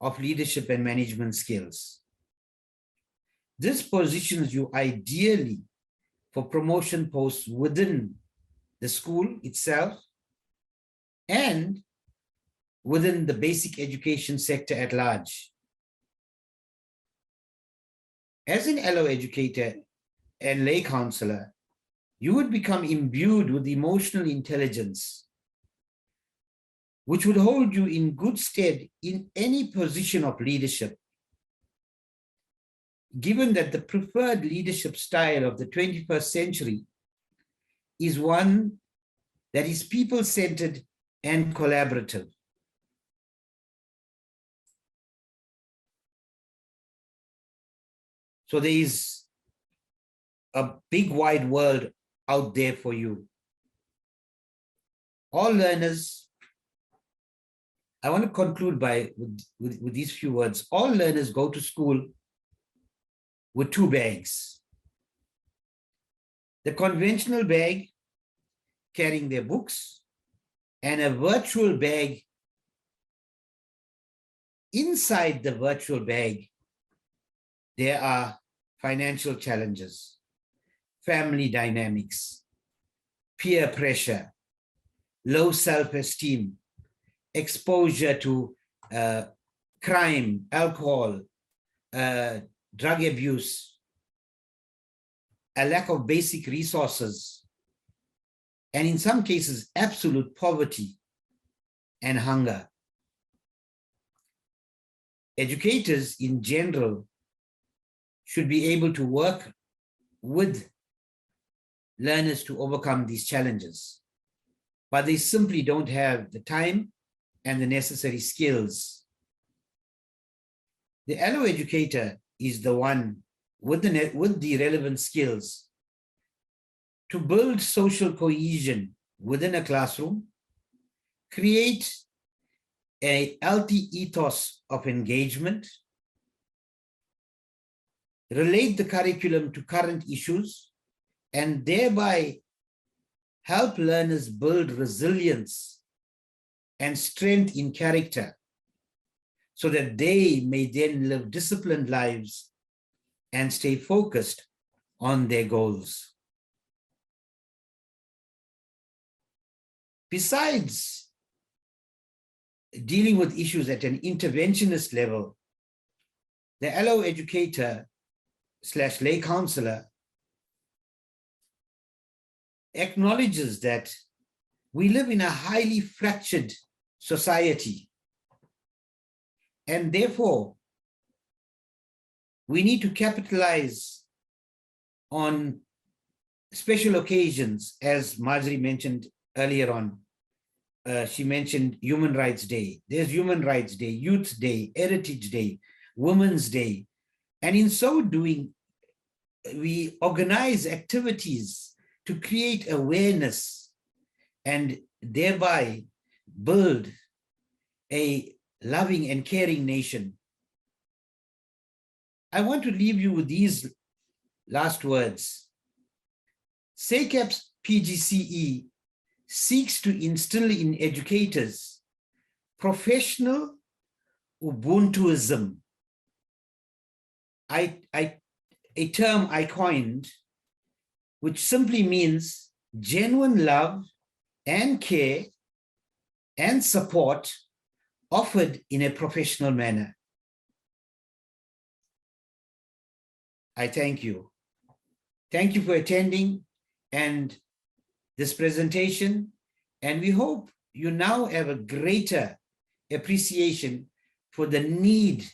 of leadership and management skills. This positions you ideally for promotion posts within the school itself and within the basic education sector at large. As an LO educator and lay counselor, you would become imbued with emotional intelligence, which would hold you in good stead in any position of leadership, given that the preferred leadership style of the 21st century is one that is people-centered and collaborative. So there is a big wide world out there for you. All learners, I want to conclude with these few words. All learners go to school with two bags. The conventional bag carrying their books and a virtual bag. Inside the virtual bag, there are financial challenges, family dynamics, peer pressure, low self-esteem, exposure to crime, alcohol, drug abuse, a lack of basic resources, and in some cases, absolute poverty and hunger. Educators in general should be able to work with learners to overcome these challenges, but they simply don't have the time and the necessary skills. The allo educator is the one with the relevant skills to build social cohesion within a classroom, create a healthy ethos of engagement, relate the curriculum to current issues, and thereby help learners build resilience and strength in character so that they may then live disciplined lives and stay focused on their goals. Besides dealing with issues at an interventionist level, the allo educator / lay counselor acknowledges that we live in a highly fractured society, and therefore we need to capitalize on special occasions, as Marjorie mentioned earlier on. She mentioned Human Rights Day. There's Human Rights Day, Youth Day, Heritage Day, Women's Day. And in so doing, we organize activities to create awareness and thereby build a loving and caring nation. I want to leave you with these last words. SACAP's PGCE seeks to instill in educators professional Ubuntuism, a term I coined, which simply means genuine love and care and support offered in a professional manner. I thank you. Thank you for attending and this presentation, and we hope you now have a greater appreciation for the need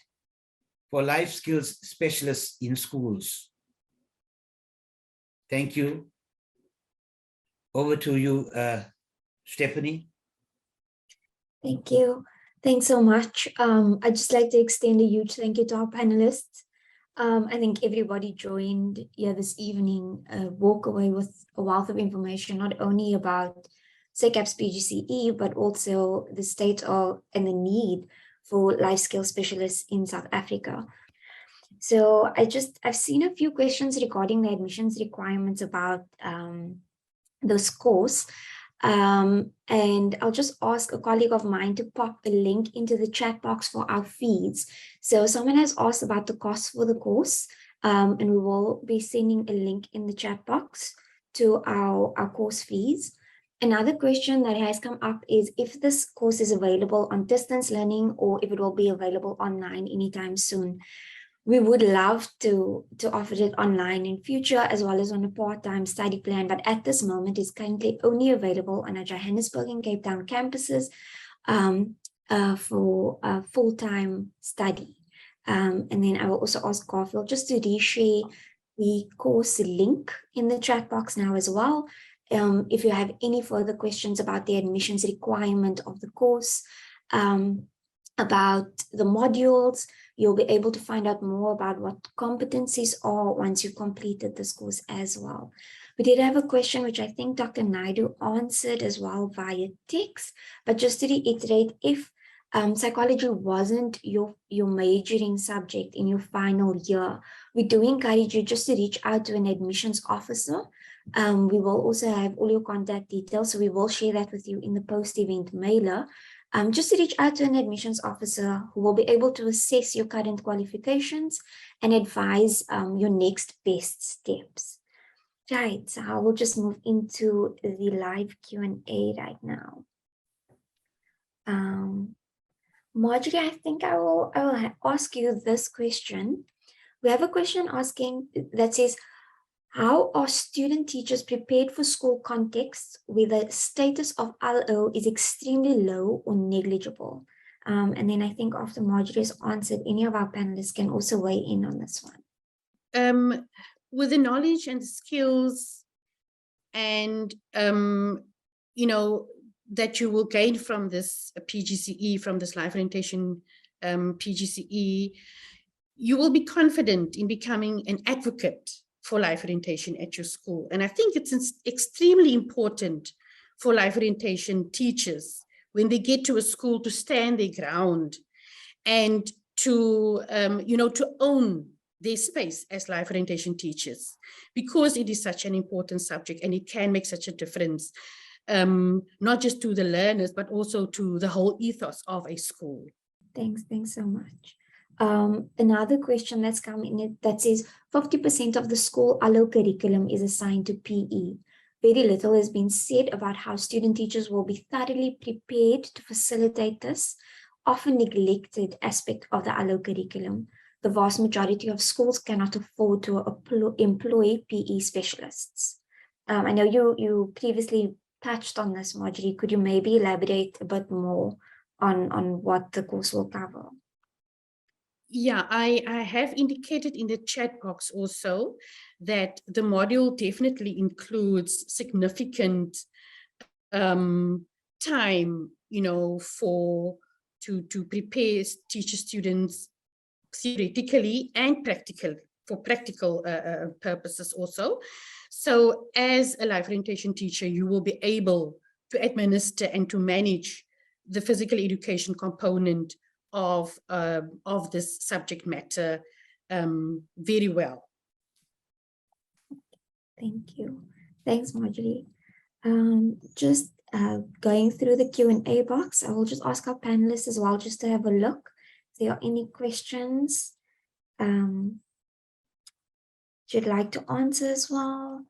for life skills specialists in schools. Thank you. Over to you, Stephanie. Thank you. Thanks so much. I'd just like to extend a huge thank you to our panelists. I think everybody joined here this evening, walk away with a wealth of information, not only about SACAP's PGCE, but also the state of and the need for life skill specialists in South Africa. So I've seen a few questions regarding the admissions requirements about this course. And I'll just ask a colleague of mine to pop a link into the chat box for our fees. So someone has asked about the cost for the course, and we will be sending a link in the chat box to our course fees. Another question that has come up is if this course is available on distance learning or if it will be available online anytime soon. We would love to offer it online in future as well as on a part-time study plan, but at this moment it's currently only available on our Johannesburg and Cape Town campuses for a full-time study. And then I will also ask Garfield just to reshare the course link in the chat box now as well. If you have any further questions about the admissions requirement of the course, about the modules, you'll be able to find out more about what competencies are once you completed this course as well. We did have a question which I think Dr. Naidoo answered as well via text, but just to reiterate, if psychology wasn't your majoring subject in your final year, we do encourage you just to reach out to an admissions officer. We will also have all your contact details, so we will share that with you in the post-event mailer. Just to reach out to an admissions officer who will be able to assess your current qualifications and advise your next best steps. Right, so I will just move into the live Q&A right now. Marjorie, I think I will ask you this question. We have a question asking that says, How are student teachers prepared for school contexts where the status of LO is extremely low or negligible? And then I think after Marjorie's answered, any of our panelists can also weigh in on this one. With the knowledge and skills and, you know, that you will gain from this PGCE, from this life orientation PGCE, you will be confident in becoming an advocate for life orientation at your school. And I think it's extremely important for life orientation teachers when they get to a school to stand their ground and to, you know, to own their space as life orientation teachers, because it is such an important subject and it can make such a difference, not just to the learners, but also to the whole ethos of a school. Thanks so much. Another question that's come in that says 50% of the school allo curriculum is assigned to PE. Very little has been said about how student teachers will be thoroughly prepared to facilitate this often neglected aspect of the allo curriculum. The vast majority of schools cannot afford to employ PE specialists. I know you previously touched on this, Marjorie. Could you maybe elaborate a bit more on what the course will cover? Yeah, I have indicated in the chat box also that the module definitely includes significant time, you know, to prepare teacher students theoretically and for practical purposes also. So as a life orientation teacher, you will be able to administer and to manage the physical education component of this subject matter very well. Thank you. Thanks, Marjorie. Just going through the Q&A box, I will just ask our panelists as well just to have a look. If there are any questions you'd like to answer as well.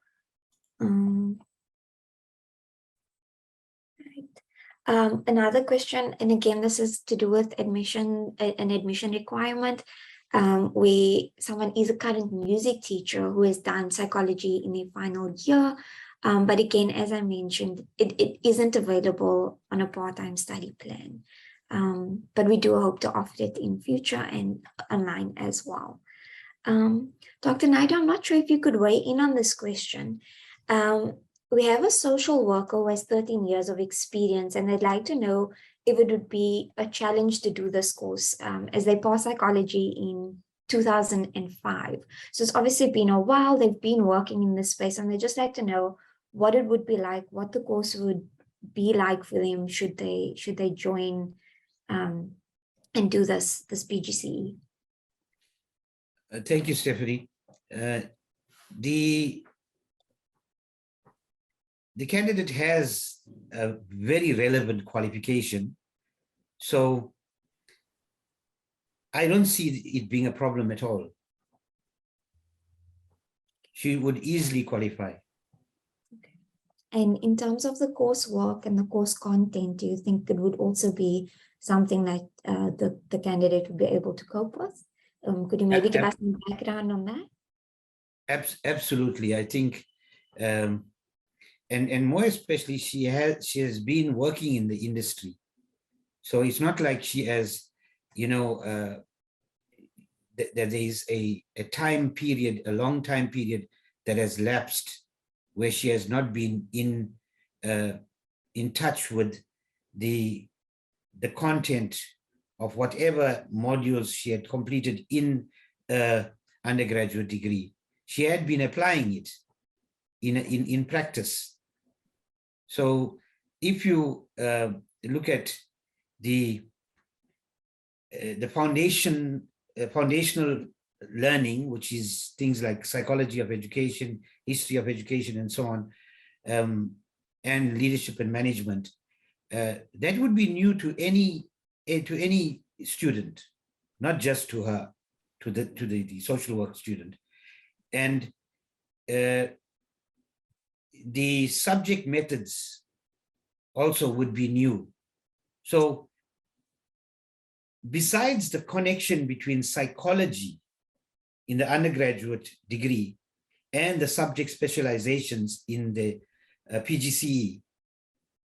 Another question, and again, this is to do with admission, an admission requirement, where someone is a current music teacher who has done psychology in their final year. But again, as I mentioned, it isn't available on a part-time study plan. But we do hope to offer it in future and online as well. Dr. Naidoo, I'm not sure if you could weigh in on this question. We have a social worker who has 13 years of experience, and they'd like to know if it would be a challenge to do this course, as they passed psychology in 2005. So it's obviously been a while, they've been working in this space, and they just like to know what it would be like, what the course would be like for them should they join and do this PGCE. Thank you, Stephanie. The candidate has a very relevant qualification, so I don't see it being a problem at all. She would easily qualify. Okay. And in terms of the coursework and the course content, do you think it would also be something like the candidate would be able to cope with? Could you maybe give us some background on that? Absolutely, I think, and more especially, she has been working in the industry, so it's not like she has, you know, that there is a time period, a long time period that has lapsed where she has not been in touch with the content of whatever modules she had completed in undergraduate degree. She had been applying it in practice. So if you look at the foundational learning, which is things like psychology of education, history of education, and so on, and leadership and management, that would be new to any student, not just to her, to the social work student. And the subject methods also would be new. So besides the connection between psychology in the undergraduate degree and the subject specializations in the PGCE,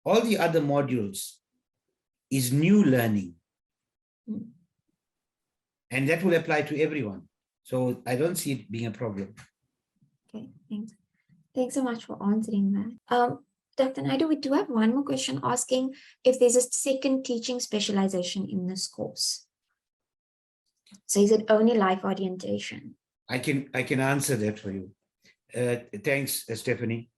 all the other modules is new learning. And that will apply to everyone. So I don't see it being a problem. Okay, thanks. Thanks so much for answering that. Dr. Naidoo, we do have one more question asking if there's a second teaching specialization in this course. So is it only life orientation? I can answer that for you. Thanks, Stephanie.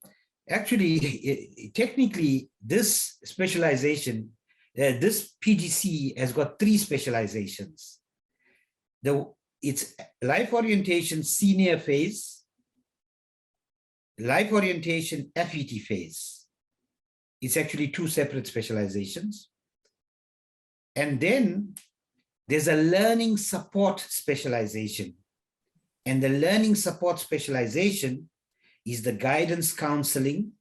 Actually, technically, this specialization, this PGCE has got 3 specializations. It's life orientation senior phase, life orientation FET phase. It's actually 2 separate specializations. And then there's a learning support specialization. And the learning support specialization is the guidance counseling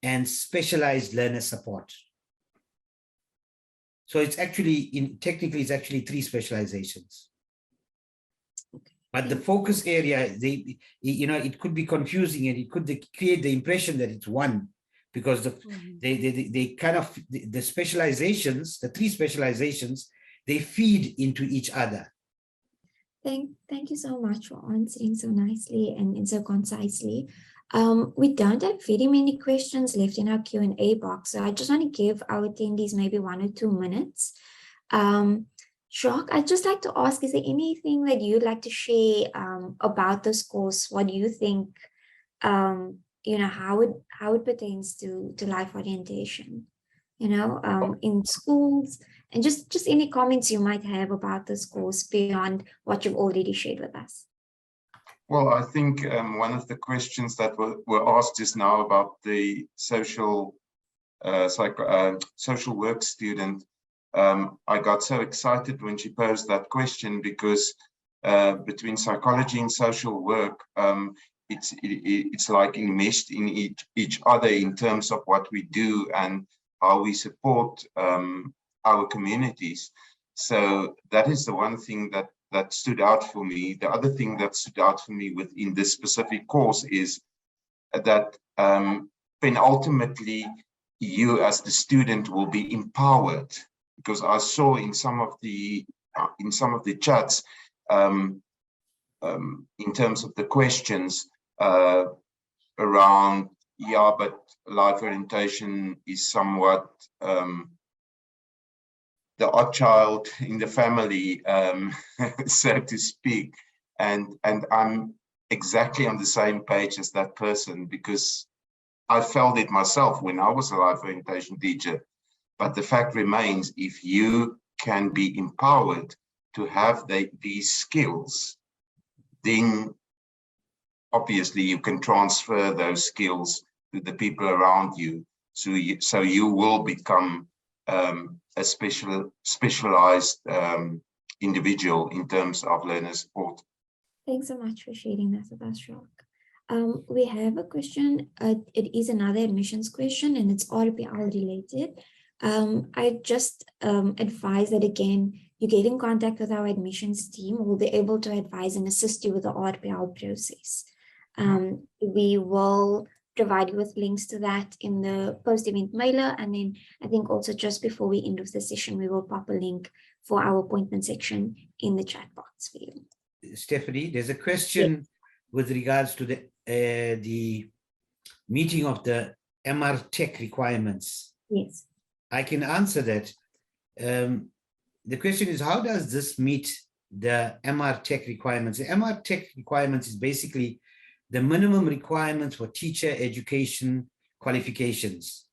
and specialized learner support. So it's actually, technically, it's actually 3 specializations. But the focus area, it could be confusing and it could create the impression that it's one, because they kind of, the specializations, the 3 specializations, they feed into each other. Thank you so much for answering so nicely and so concisely. We don't have very many questions left in our Q&A box, so I just want to give our attendees maybe 1 or 2 minutes. Jacques, I'd just like to ask, is there anything that you'd like to share about this course? What do you think, how it pertains to life orientation, in schools, and just any comments you might have about this course beyond what you've already shared with us? Well, I think one of the questions that were asked just now about the social work student, I got so excited when she posed that question, because between psychology and social work, it's like enmeshed in each other in terms of what we do and how we support our communities. So that is the one thing that stood out for me. The other thing that stood out for me within this specific course is that ultimately you as the student will be empowered, because I saw in some of the chats in terms of the questions around, but life orientation is somewhat the odd child in the family, so to speak. And I'm exactly on the same page as that person, because I felt it myself when I was a life orientation teacher. But the fact remains, if you can be empowered to have these skills, then obviously you can transfer those skills to the people around you. So you will become a specialized individual in terms of learner support. Thanks so much for sharing that with us, Jacques. We have a question. It is another admissions question, and it's RPL related. I just advise that, again, you get in contact with our admissions team. We'll be able to advise and assist you with the RPL process. We will provide you with links to that in the post-event mailer. And then I think also just before we end of the session, we will pop a link for our appointment section in the chat box for you. Stephanie, there's a question with regards to the meeting of the MR Tech requirements. Yes. I can answer that. The question is, how does this meet the MR Tech requirements? The MR Tech requirements is basically the minimum requirements for teacher education qualifications.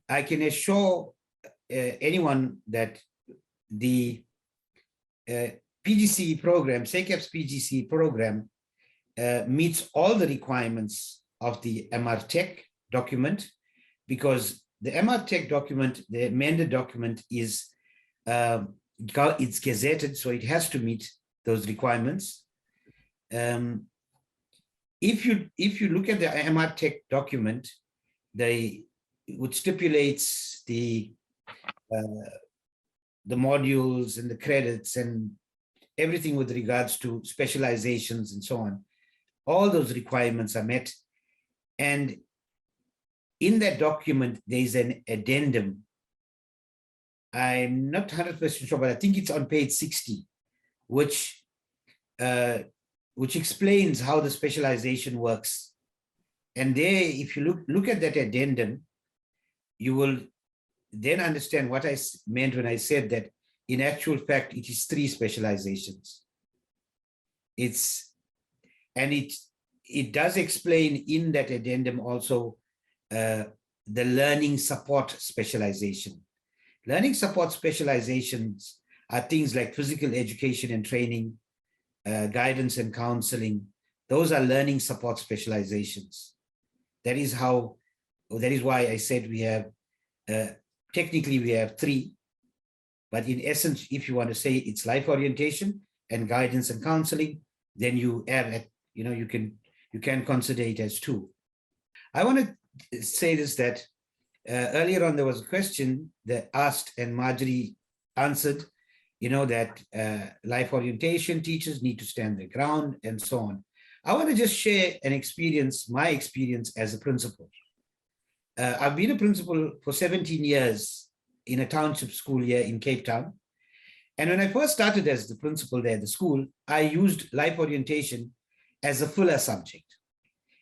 I can assure anyone that the PGCE program, SACAP's PGCE program, meets all the requirements of the MR Tech document, because the MR Tech document, the amended document, is it's gazetted, so it has to meet those requirements. If you look at the MR Tech document, it stipulates the modules and the credits and everything with regards to specializations and so on. all those requirements are met. And in that document, there's an addendum. I'm not 100% sure, but I think it's on page 60, which explains how the specialization works. And there, if you look at that addendum, you will then understand what I meant when I said that in actual fact, it is 3 specializations. It does explain in that addendum also the learning support specialization. Learning support specializations are things like physical education and training, guidance and counseling. Those are learning support specializations. That is why I said we have, technically we have 3, but in essence, if you want to say it's life orientation and guidance and counseling, then you have, you can consider it as 2. I want to say this, that earlier on there was a question that asked and Marjorie answered, that life orientation teachers need to stand their ground and so on. I want to just share my experience as a principal. I've been a principal for 17 years in a township school here in Cape Town. And when I first started as the principal there at the school, I used life orientation as a filler subject.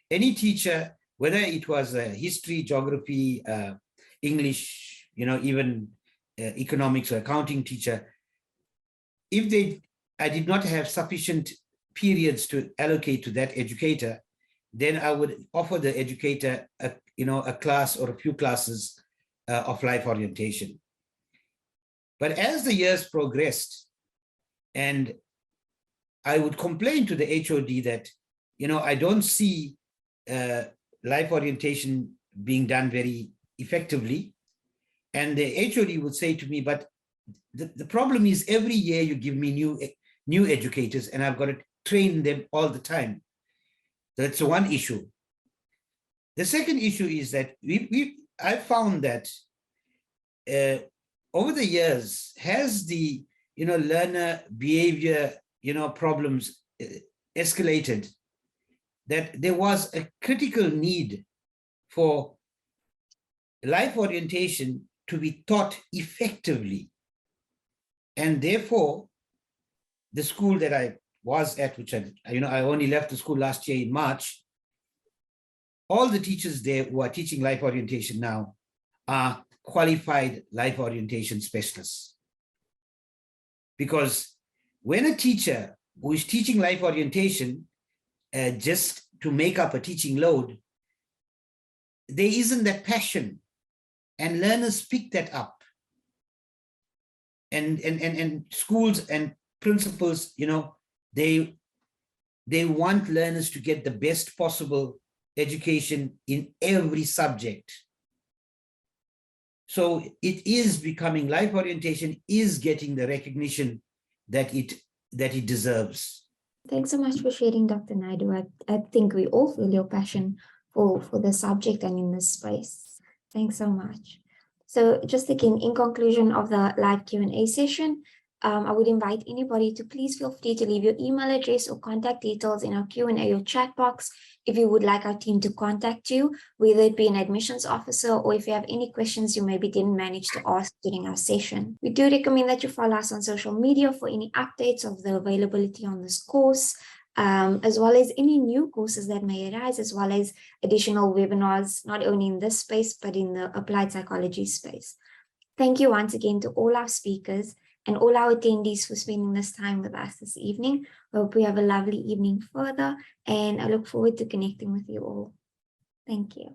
Any teacher, whether it was history, geography, English, even economics or accounting teacher, if I did not have sufficient periods to allocate to that educator, then I would offer the educator a class or a few classes of life orientation. But as the years progressed, and I would complain to the HOD that, I don't see life orientation being done very effectively. And the HOD would say to me, but the problem is every year you give me new educators and I've got to train them all the time. That's one issue. The second issue is that I found that over the years, has the learner behavior problems escalated, that there was a critical need for life orientation to be taught effectively. And therefore, the school that I was at, which I only left the school last year in March, all the teachers there who are teaching life orientation now are qualified life orientation specialists. Because when a teacher who is teaching life orientation just to make up a teaching load, there isn't that passion, and learners pick that up. And schools and principals, they want learners to get the best possible education in every subject. So it is becoming, life orientation is getting the recognition that it deserves. Thanks so much for sharing, Dr. Naidoo. I think we all feel your passion for the subject and in this space. Thanks so much. So just again, in conclusion of the live Q&A session, I would invite anybody to please feel free to leave your email address or contact details in our Q&A or chat box if you would like our team to contact you, whether it be an admissions officer or if you have any questions you maybe didn't manage to ask during our session. We do recommend that you follow us on social media for any updates of the availability on this course, as well as any new courses that may arise, as well as additional webinars, not only in this space, but in the applied psychology space. Thank you once again to all our speakers and all our attendees for spending this time with us this evening. I hope we have a lovely evening further, and I look forward to connecting with you all. Thank you.